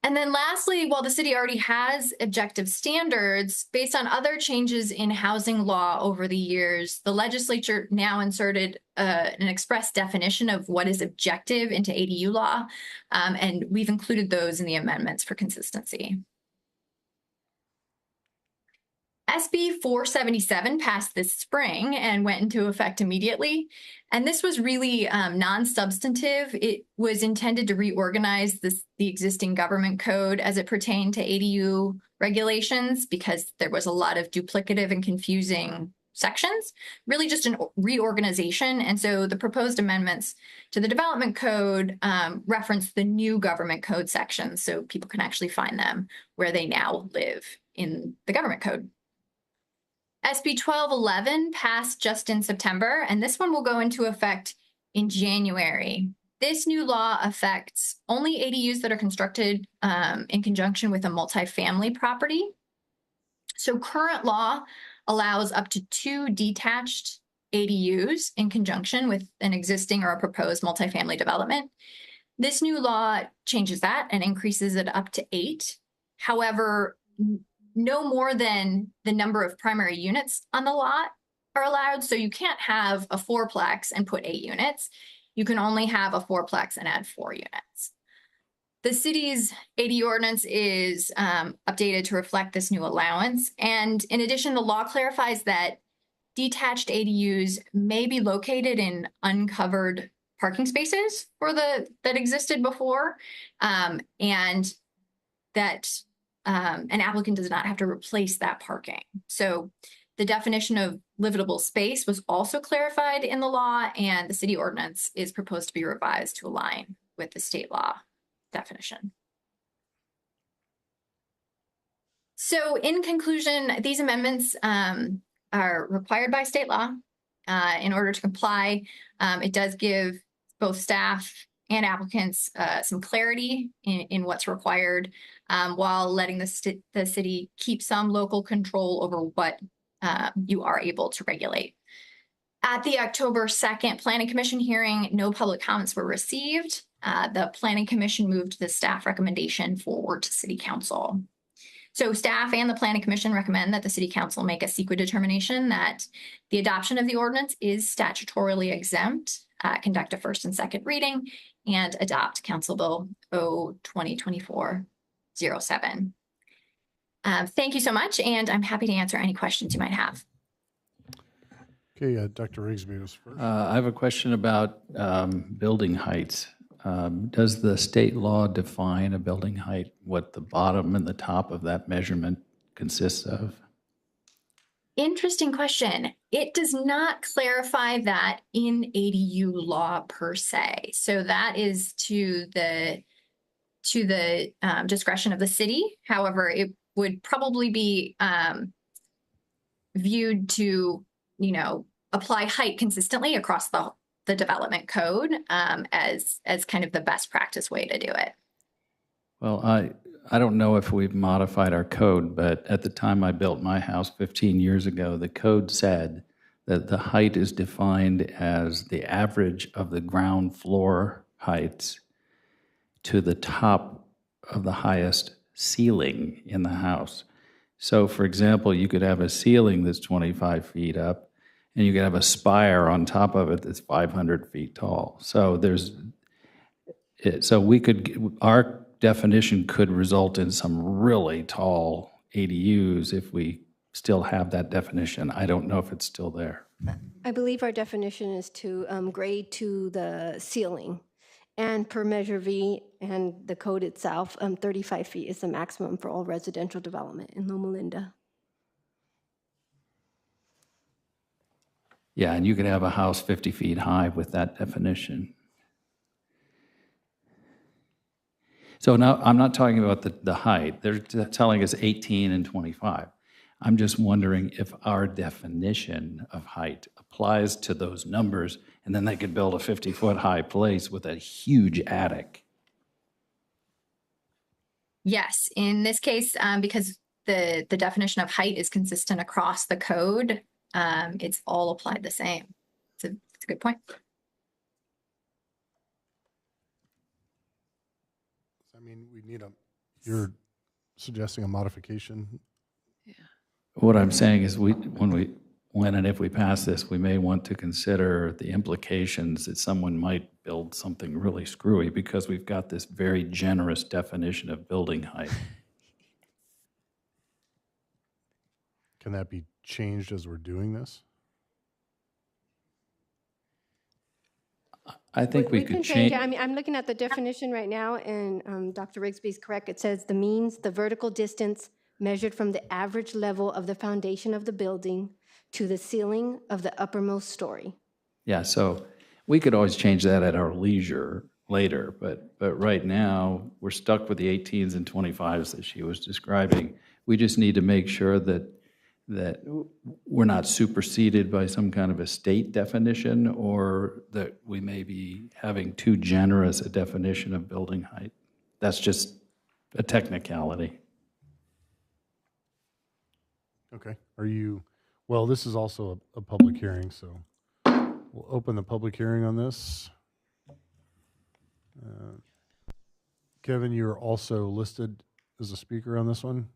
And then lastly, while the city already has objective standards, based on other changes in housing law over the years, the legislature now inserted an express definition of what is objective into ADU law, and we've included those in the amendments for consistency. SB 477 passed this spring and went into effect immediately. And this was really non-substantive. It was intended to reorganize the existing government code as it pertained to ADU regulations, because there was a lot of duplicative and confusing sections, really just a reorganization. And so the proposed amendments to the development code reference the new government code sections, so people can actually find them where they now live in the government code. SB 1211 passed just in September, and this one will go into effect in January. This new law affects only ADUs that are constructed in conjunction with a multifamily property. So current law allows up to 2 detached ADUs in conjunction with an existing or a proposed multifamily development. This new law changes that and increases it up to 8. However, no more than the number of primary units on the lot are allowed. So you can't have a 4-plex and put 8 units. You can only have a 4-plex and add 4 units. The city's ADU ordinance is updated to reflect this new allowance. And in addition, the law clarifies that detached ADUs may be located in uncovered parking spaces that existed before, and that an applicant does not have to replace that parking. So the definition of livable space was also clarified in the law, and the city ordinance is proposed to be revised to align with the state law definition. So in conclusion, these amendments are required by state law in order to comply. It does give both staff and applicants some clarity in what's required, while letting the city keep some local control over what you are able to regulate. At the October 2nd Planning Commission hearing, no public comments were received. The Planning Commission moved the staff recommendation forward to City Council. So staff and the Planning Commission recommend that the City Council make a CEQA determination that the adoption of the ordinance is statutorily exempt, conduct a first and second reading, and adopt Council Bill O-2024-07. Thank you so much, and I'm happy to answer any questions you might have. Okay, Dr. Rigsby was first. I have a question about building heights. Does the state law define a building height, what the bottom and the top of that measurement consists of? Interesting question. It does not clarify that in ADU law per se. So that is to the discretion of the city. However, it would probably be viewed to, apply height consistently across the development code as kind of the best practice way to do it. Well, I don't know if we've modified our code, but at the time I built my house 15 years ago, the code said that the height is defined as the average of the ground floor heights to the top of the highest ceiling in the house. So, for example, you could have a ceiling that's 25 feet up, and you could have a spire on top of it that's 500 feet tall. So our definition could result in some really tall ADUs if we still have that definition. I don't know if it's still there. I believe our definition is to grade to the ceiling. And per Measure V and the code itself, 35 feet is the maximum for all residential development in Loma Linda. Yeah, and you could have a house 50 feet high with that definition. So now I'm not talking about the height. They're telling us 18 and 25. I'm just wondering if our definition of height applies to those numbers, and then they could build a 50-foot high place with a huge attic. Yes, in this case, because the definition of height is consistent across the code, it's all applied the same. It's a good point. I mean, you're suggesting a modification? What I'm saying is when and if we pass this, we may want to consider the implications that someone might build something really screwy because we've got this very generous definition of building height. Can that be changed as we're doing this? I think we could change. I mean, I'm looking at the definition right now, and Dr. Rigsby is correct. It says the vertical distance measured from the average level of the foundation of the building to the ceiling of the uppermost story. Yeah, so we could always change that at our leisure later, but right now we're stuck with the 18s and 25s that she was describing. We just need to make sure that we're not superseded by some kind of a state definition, or that we may be having too generous a definition of building height. That's just a technicality. Okay. Well, this is also a public hearing, so We'll open the public hearing on this. Kevin, you're also listed as a speaker on this one.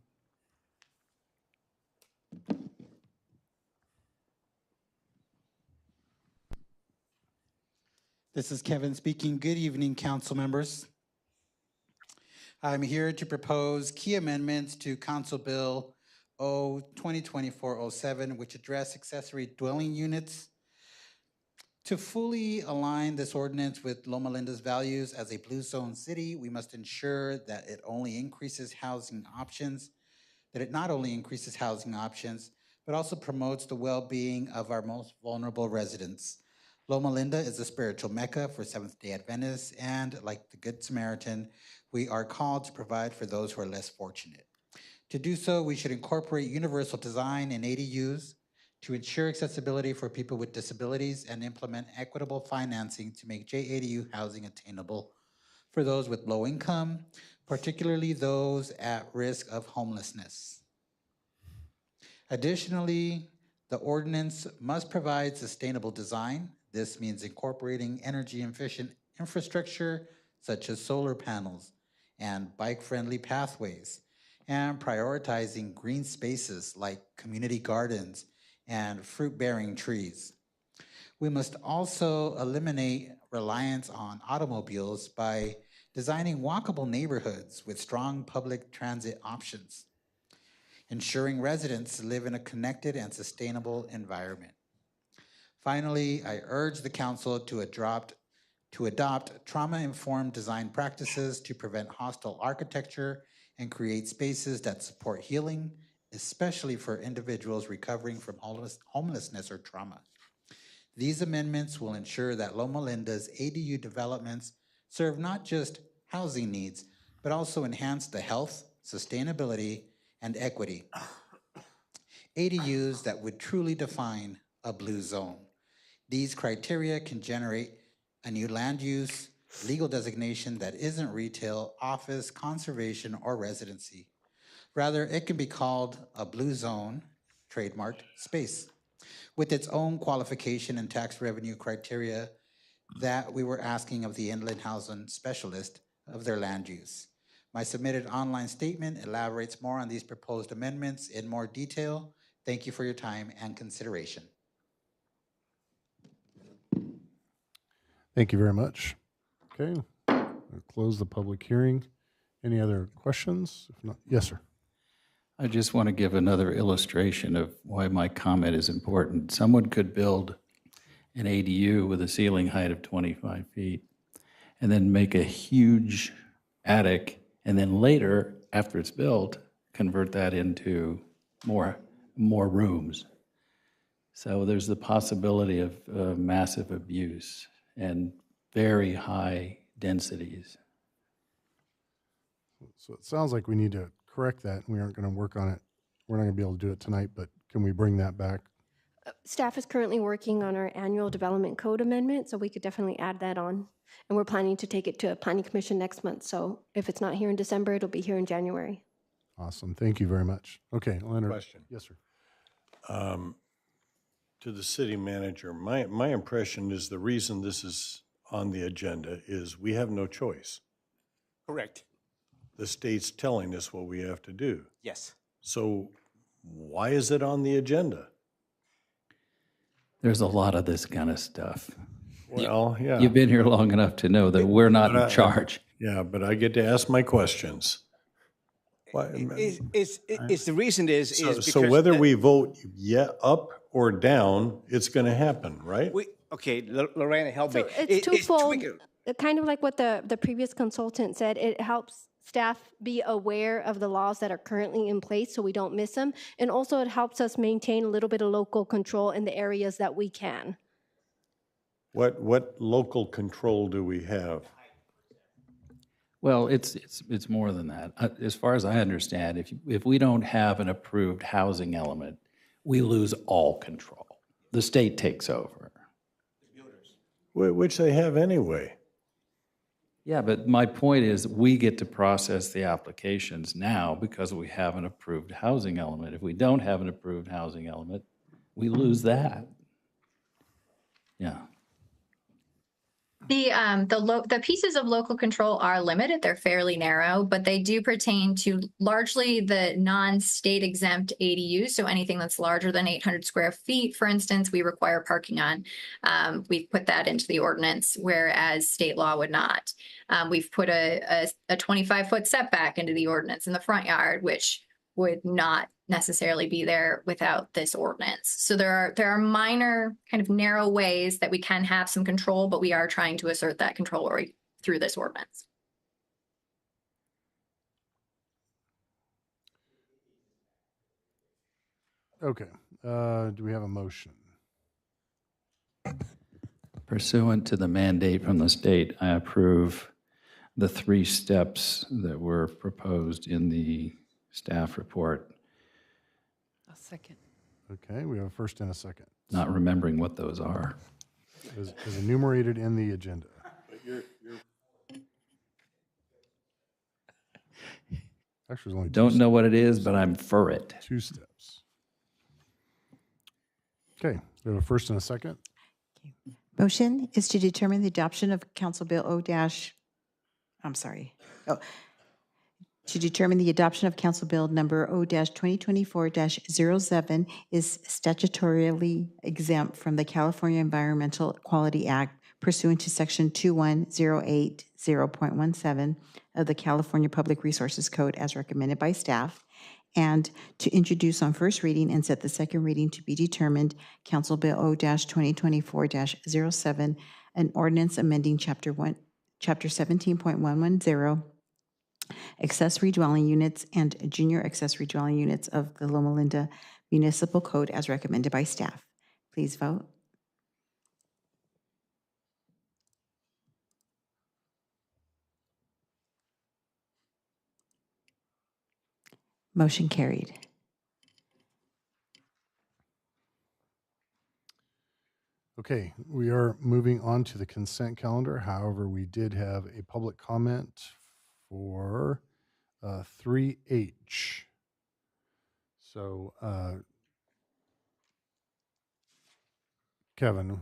This is Kevin speaking. Good evening, council members. I'm here to propose key amendments to Council Bill O 2024-07, which address accessory dwelling units. To fully align this ordinance with Loma Linda's values as a blue zone city, we must ensure that it not only increases housing options, but also promotes the well-being of our most vulnerable residents. Loma Linda is a spiritual mecca for Seventh-day Adventists, and like the Good Samaritan, we are called to provide for those who are less fortunate. To do so, we should incorporate universal design in ADUs to ensure accessibility for people with disabilities and implement equitable financing to make JADU housing attainable for those with low income, particularly those at risk of homelessness. Additionally, the ordinance must provide sustainable design. This means incorporating energy-efficient infrastructure such as solar panels and bike-friendly pathways, and prioritizing green spaces like community gardens and fruit-bearing trees. We must also eliminate reliance on automobiles by designing walkable neighborhoods with strong public transit options, ensuring residents live in a connected and sustainable environment. Finally, I urge the council to adopt trauma-informed design practices to prevent hostile architecture and create spaces that support healing, especially for individuals recovering from homelessness or trauma. These amendments will ensure that Loma Linda's ADU developments serve not just housing needs, but also enhance the health, sustainability, and equity. ADUs that would truly define a blue zone. These criteria can generate a new land use, legal designation that isn't retail, office, conservation, or residency. Rather, it can be called a blue zone, trademarked space, with its own qualification and tax revenue criteria that we were asking of the inland housing specialist of their land use. My submitted online statement elaborates more on these proposed amendments in more detail. Thank you for your time and consideration. Thank you very much. Okay, we'll close the public hearing. Any other questions? If not, yes, sir. I just want to give another illustration of why my comment is important. Someone could build an ADU with a ceiling height of 25 feet and then make a huge attic, and then later, after it's built, convert that into more rooms. So there's the possibility of massive abuse and very high densities. So it sounds like we need to correct that. We aren't going to work on it. We're not going to be able to do it tonight, but can we bring that back? Staff is currently working on our annual development code amendment, so we could definitely add that on. And we're planning to take it to a planning commission next month. So if it's not here in December, it'll be here in January. Awesome. Thank you very much. Okay, Leonard. Question. Yes, sir. To the city manager, my impression is the reason this is on the agenda is we have no choice. Correct. The state's telling us what we have to do. Yes. So why is it on the agenda? There's a lot of this kind of stuff. Well, yeah. You've been here long enough to know that we're not in charge. Yeah, but I get to ask my questions. It's the reason is because so whether we vote up or down, it's going to happen, right? Okay, Lorena, help me. It's twofold. Kind of like what the previous consultant said, it helps staff be aware of the laws that are currently in place so we don't miss them. And also it helps us maintain a little bit of local control in the areas that we can. What local control do we have? Well, it's more than that. As far as I understand, if we don't have an approved housing element, we lose all control. The state takes over. Which they have anyway. Yeah, but my point is we get to process the applications now because we have an approved housing element. If we don't have an approved housing element, we lose that. Yeah. The pieces of local control are limited. They're fairly narrow, but they do pertain to largely the non-state exempt ADUs. So anything that's larger than 800 square feet, for instance, we require parking on. We've put that into the ordinance, whereas state law would not. We've put a 25-foot setback into the ordinance in the front yard, which would not necessarily be there without this ordinance. So there are minor kind of narrow ways that we can have some control, but we are trying to assert that control through this ordinance. Okay. Do we have a motion? Pursuant to the mandate from the state, I approve the 3 steps that were proposed in the staff report. A second. Okay, we have a first and a second. Not remembering what those are. As enumerated in the agenda. Actually, there's only Don't know what it is, but I'm for it. 2 steps. Okay, we have a first and a second. Motion is to determine the adoption of Council Bill to determine the adoption of Council Bill number O-2024-07 is statutorily exempt from the California Environmental Quality Act pursuant to Section 21080.17 of the California Public Resources Code as recommended by staff, and to introduce on first reading and set the second reading to be determined Council Bill O-2024-07, an ordinance amending Chapter 17.110, accessory dwelling units and junior accessory dwelling units of the Loma Linda Municipal Code as recommended by staff. Please vote. Motion carried. Okay, we are moving on to the consent calendar. However, we did have a public comment for 3H. So, Kevin.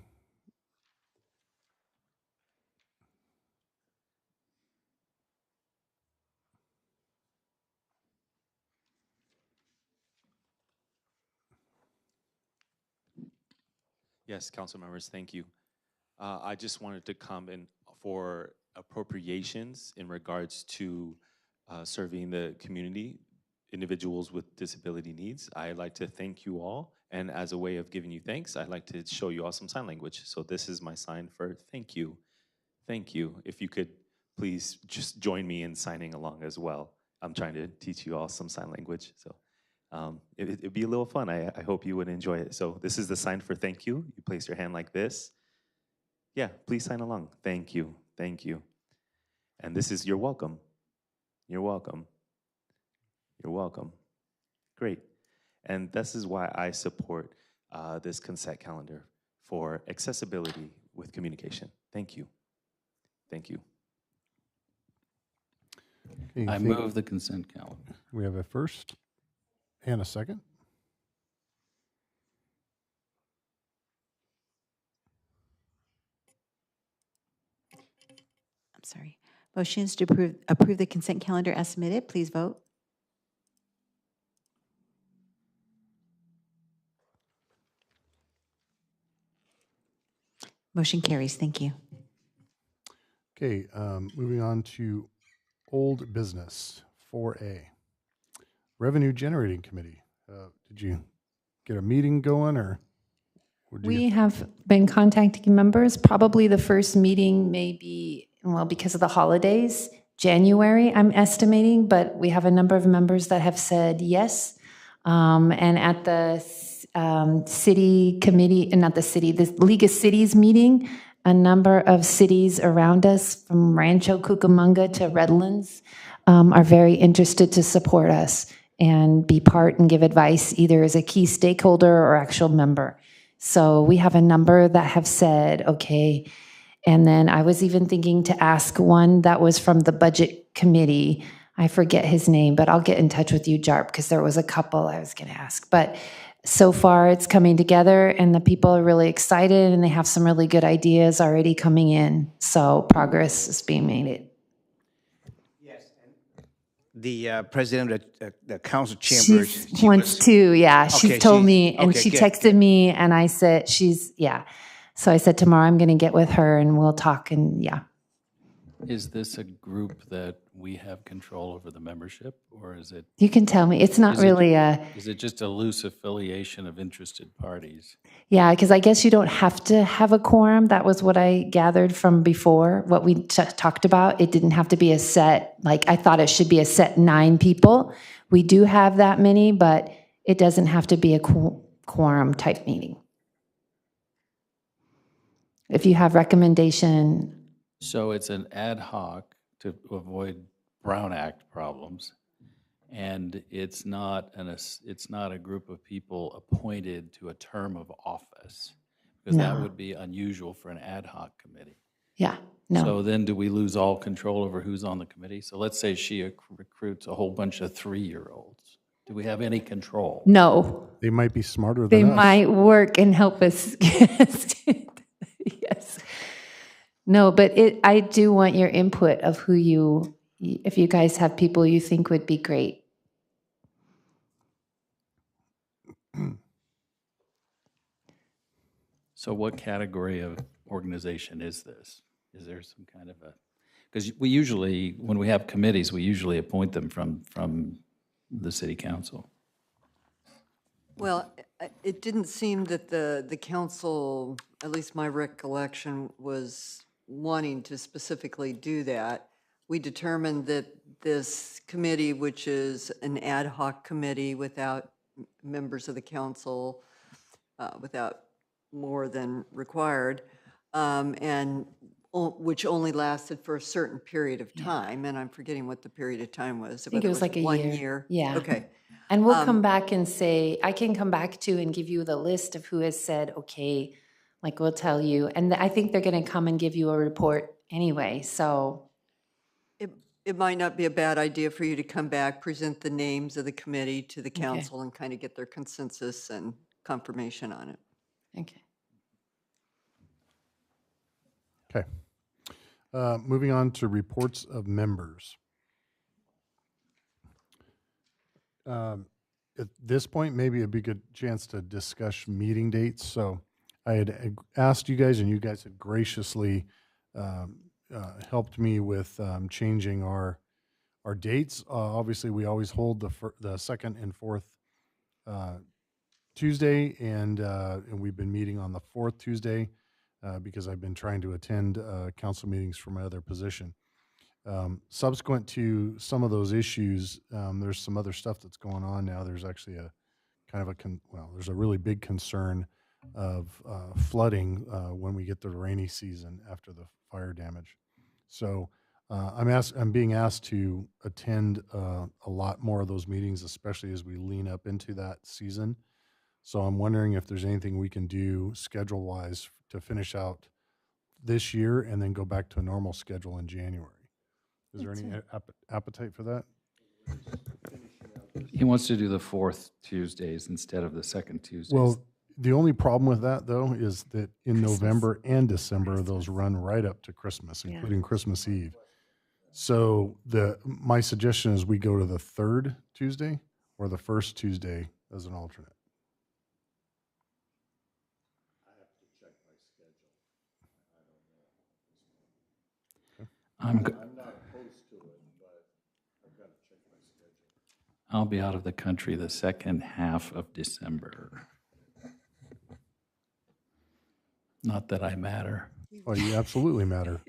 Yes, council members, thank you. I just wanted to come in for appropriations in regards to serving the community, individuals with disability needs. I'd like to thank you all, and as a way of giving you thanks, I'd like to show you all some sign language. So this is my sign for thank you. Thank you. If you could please just join me in signing along as well. I'm trying to teach you all some sign language, so it'd be a little fun. I hope you would enjoy it. So this is the sign for thank you. You place your hand like this. Yeah, please sign along. Thank you, thank you. And this is you're welcome. You're welcome. You're welcome. Great. And this is why I support this consent calendar for accessibility with communication. Thank you. Thank you. Okay, I move the consent calendar. We have a first and a second. I'm sorry. Motion is to approve the consent calendar as submitted. Please vote. Motion carries. Thank you. Okay, moving on to old business, 4A. Revenue Generating Committee. Did you get a meeting going, or? We have been contacting members. Probably the first meeting may be, well, because of the holidays, January, I'm estimating, but we have a number of members that have said yes. And at the city committee, not the city, the League of Cities meeting, a number of cities around us, from Rancho Cucamonga to Redlands, are very interested to support us and be part and give advice either as a key stakeholder or actual member. So we have a number that have said, okay. And then I was even thinking to ask one that was from the budget committee. I forget his name, but I'll get in touch with you, Jarp, because there was a couple I was going to ask. But so far it's coming together and the people are really excited and they have some really good ideas already coming in. So progress is being made. The president of the council chambers. She wants to, yeah. She's Okay, told me, and okay, she good, texted me, and I said, yeah. So I said, tomorrow I'm going to get with her and we'll talk, and yeah. Is this a group that we have control over the membership, or is it? You can tell me. It's not really Is it just a loose affiliation of interested parties? yeah, because I guess you don't have to have a quorum. That was what I gathered from before, what we talked about. It didn't have to be a set, like I thought it should be a set 9 people. We do have that many, but it doesn't have to be a quorum type meeting. If you have recommendation. So it's an ad hoc to avoid Brown Act problems, and it's not a group of people appointed to a term of office, because that No. would be unusual for an ad hoc committee. Yeah, no. So then do we lose all control over who's on the committee? So let's say she recruits a whole bunch of 3-year-olds. Do we have any control? No. They might be smarter They than us. might work and help us. Yes. No, but I do want your input of if you guys have people you think would be great. So what category of organization is this? Is there some kind of a, because we usually, when we have committees, we usually appoint them from the city council. Well, it didn't seem that the council, at least my recollection, was wanting to specifically do that. We determined that this committee, which is an ad hoc committee without members of the council, without more than required, and which only lasted for a certain period of time, and I'm forgetting what the period of time was. I think it was like a 1 year. year. Yeah. Okay. And we'll come back and say, I can come back to and give you the list of who has said, okay, like we'll tell you. And I think they're going to come and give you a report anyway, so. It might not be a bad idea for you to come back, present the names of the committee to the Okay. council and kind of get their consensus and confirmation on it. Okay. Okay. Moving on to reports of members. At this point, maybe it'd be a good chance to discuss meeting dates. So I had asked you guys, and you guys had graciously helped me with changing our dates. Obviously, we always hold the second and fourth Tuesday, and we've been meeting on the fourth Tuesday because I've been trying to attend council meetings for my other position. Subsequent to some of those issues, there's some other stuff that's going on now. There's actually a kind of there's a really big concern of flooding when we get the rainy season after the fire damage. So I'm being asked to attend a lot more of those meetings, especially as we lean up into that season. So I'm wondering if there's anything we can do schedule-wise to finish out this year and then go back to a normal schedule in January. Is there any appetite for that? He wants to do the fourth Tuesdays instead of the second Tuesdays. Well, the only problem with that, though, is that in November and December, those run right up to Christmas, including Christmas Eve. So my suggestion is we go to the third Tuesday or the first Tuesday as an alternate. I'm not opposed to it, but I've got to check my schedule. I'll be out of the country the second half of December. Not that I matter. Oh, you absolutely matter.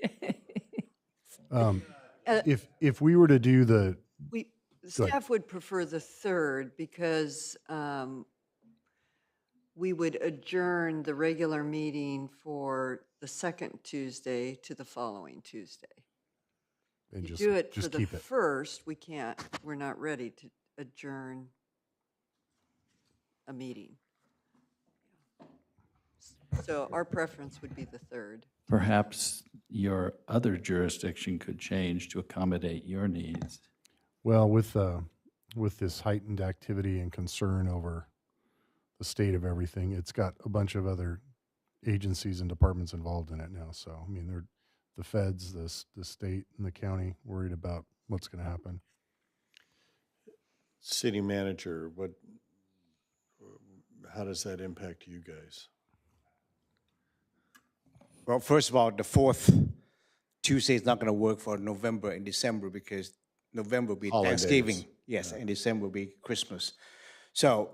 If we were to do the Staff would prefer the third because we would adjourn the regular meeting for the second Tuesday to the following Tuesday. And You do it for the keep it. first, we're not ready to adjourn a meeting. So our preference would be the third. Perhaps your other jurisdiction could change to accommodate your needs. Well, with this heightened activity and concern over the state of everything. It's got a bunch of other agencies and departments involved in it now. So, I mean, they're the feds, the state, and the county worried about what's going to happen. City manager, how does that impact you guys? Well, first of all, the fourth Tuesday is not going to work for November and December because November will be Holidays. Thanksgiving, yes, and December will be Christmas. So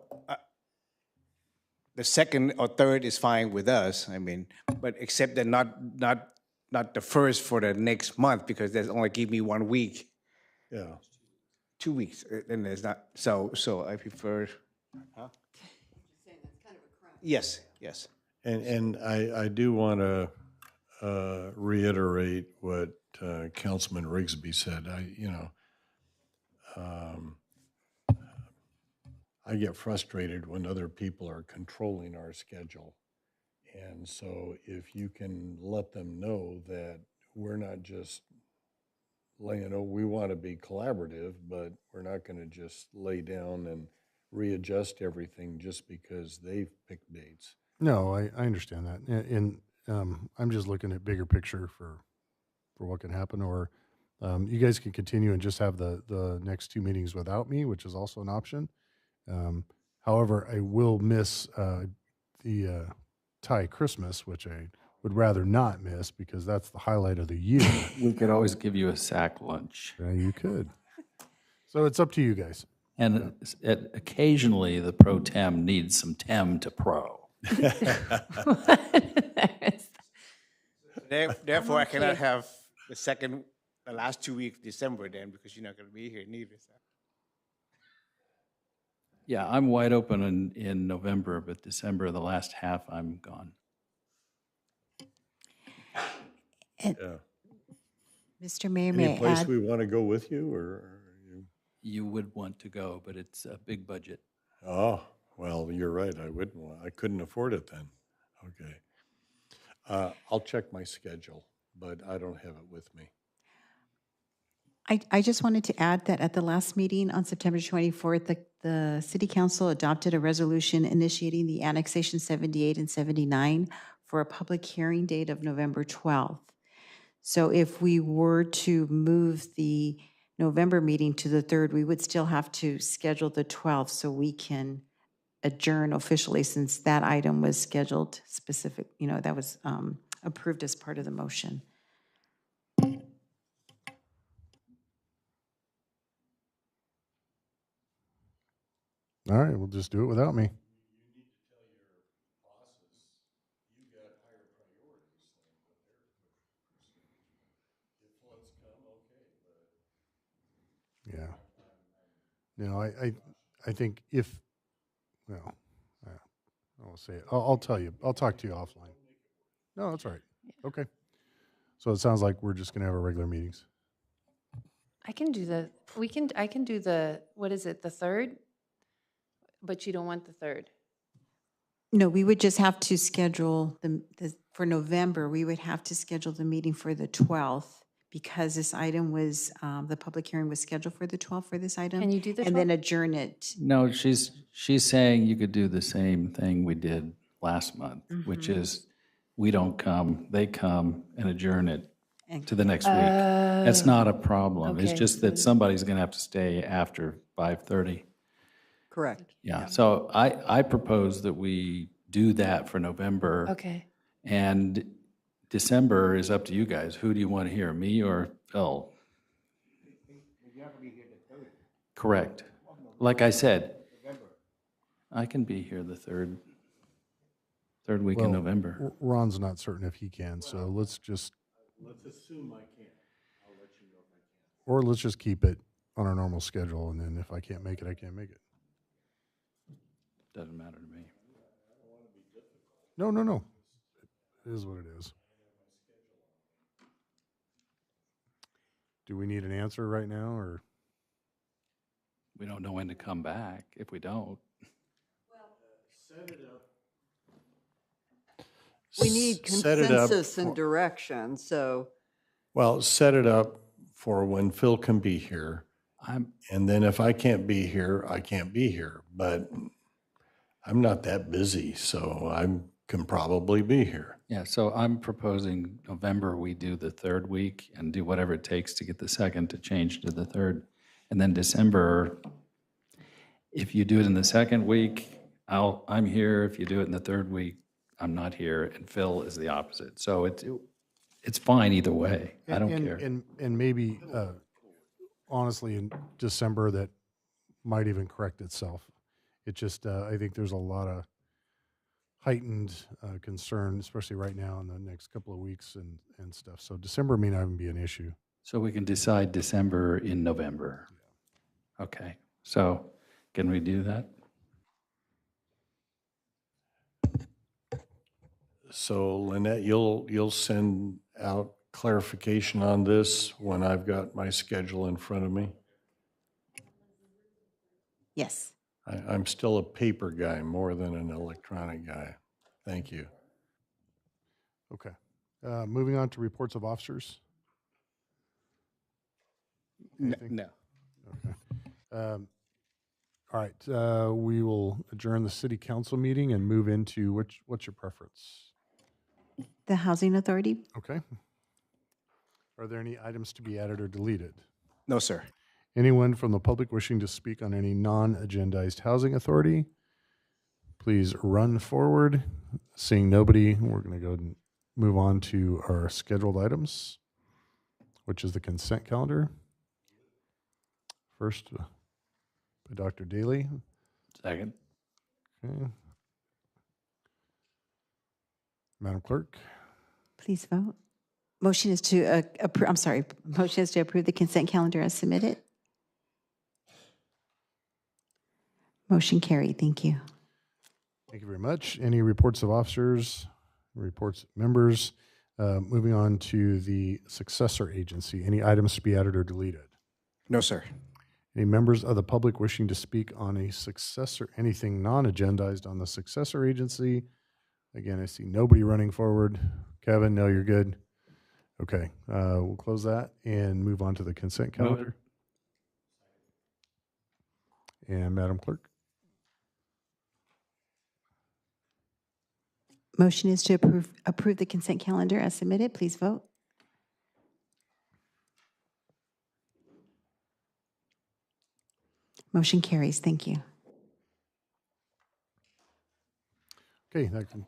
the second or third is fine with us. I mean, but except that not the first for the next month because there's only give me 1 week. Yeah. 2 weeks, and there's not. So I prefer. Huh? Yes, yes. And I do want to reiterate what Councilman Rigsby said. I get frustrated when other people are controlling our schedule. And so if you can let them know that we're not just we want to be collaborative, but we're not going to just lay down and readjust everything just because they've picked dates. No, I understand that. And I'm just looking at bigger picture for what can happen. Or you guys can continue and just have the next 2 meetings without me, which is also an option. However, I will miss the Thai Christmas, which I would rather not miss because that's the highlight of the year. We could always give you a sack lunch. Yeah, you could. So it's up to you guys. And occasionally, the pro tem needs some tem to pro. Therefore, I cannot have the last 2 weeks of December then because you're not going to be here neither. So. Yeah, I'm wide open in November, but December, the last half, I'm gone. Yeah. Mr. Mayor, Any may I place add? we want to go with you, or You would want to go, but it's a big budget. Oh, well, you're right. I couldn't afford it then. Okay. I'll check my schedule, but I don't have it with me. I just wanted to add that at the last meeting on September 24th, the City Council adopted a resolution initiating the annexation 78 and 79 for a public hearing date of November 12th. So if we were to move the November meeting to the 3rd, we would still have to schedule the 12th so we can adjourn officially since that item was scheduled specific, that was approved as part of the motion. All right, we'll just do it without me. Yeah. No, I think I'll say it. I'll tell you. I'll talk to you offline. No, that's all right. Okay. So it sounds like we're just going to have our regular meetings. I can do the 3rd? But you don't want the 3rd. No, we would just have to schedule for November, we would have to schedule the meeting for the 12th because this item was, the public hearing was scheduled for the 12th for this item. Can you do the 12th? And then adjourn it. No, she's saying you could do the same thing we did last month, which is we don't come, they come and adjourn it to the next week. That's not a problem. It's okay. just that somebody's going to have to stay after 5:30. Correct. Yeah, so I propose that we do that for November. Okay. And December is up to you guys. Who do you want to hear, me or Phil? Correct. Like I said, I can be here the third week in November. Ron's not certain if he can, so let's assume I can. I'll let you know if I can. Or let's just keep it on our normal schedule, and then if I can't make it, I can't make it. Doesn't matter to me. No. It is what it is. Do we need an answer right now, or? We don't know when to come back if we don't. Set it up. We need consensus and direction, so. Well, set it up for when Phil can be here. And then if I can't be here, I can't be here. But I'm not that busy, so I can probably be here. Yeah, so I'm proposing November, we do the third week and do whatever it takes to get the second to change to the third. And then December, if you do it in the second week, I'm here. If you do it in the third week, I'm not here. And Phil is the opposite. So it's fine either way. I don't care. And maybe, honestly, in December, that might even correct itself. It just, I think there's a lot of heightened concern, especially right now in the next couple of weeks and stuff. So December may not even be an issue. So we can decide December in November. Okay, so can we do that? So Lynette, you'll send out clarification on this when I've got my schedule in front of me? Yes. I'm still a paper guy more than an electronic guy. Thank you. Okay. Moving on to reports of officers. Anything? No. Okay. All right. We will adjourn the city council meeting and move into what's your preference? The Housing Authority? Okay. Are there any items to be added or deleted? No, sir. Anyone from the public wishing to speak on any non-agendized housing authority, please run forward. Seeing nobody, we're going to go and move on to our scheduled items, which is the consent calendar. First, by Dr. Daly. Second. Okay. Madam Clerk. Please vote. Motion is to motion is to approve the consent calendar as submitted. Motion carried. Thank you. Thank you very much. Any reports of officers, reports of members? Moving on to the successor agency. Any items to be added or deleted? No, sir. Any members of the public wishing to speak on a successor, anything non-agendized on the successor agency? Again, I see nobody running forward. Kevin, no, you're good. Okay, we'll close that and move on to the consent calendar. And Madam Clerk. Motion is to approve the consent calendar as submitted. Please vote. Motion carries. Thank you. Okay, that can,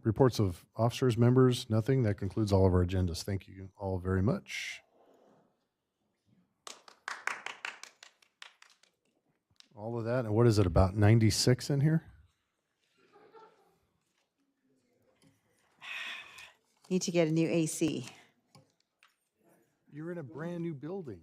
reports of officers, members, nothing. That concludes all of our agendas. Thank you all very much. All of that, and what is it, about 96 in here? Need to get a new AC. You're in a brand new building.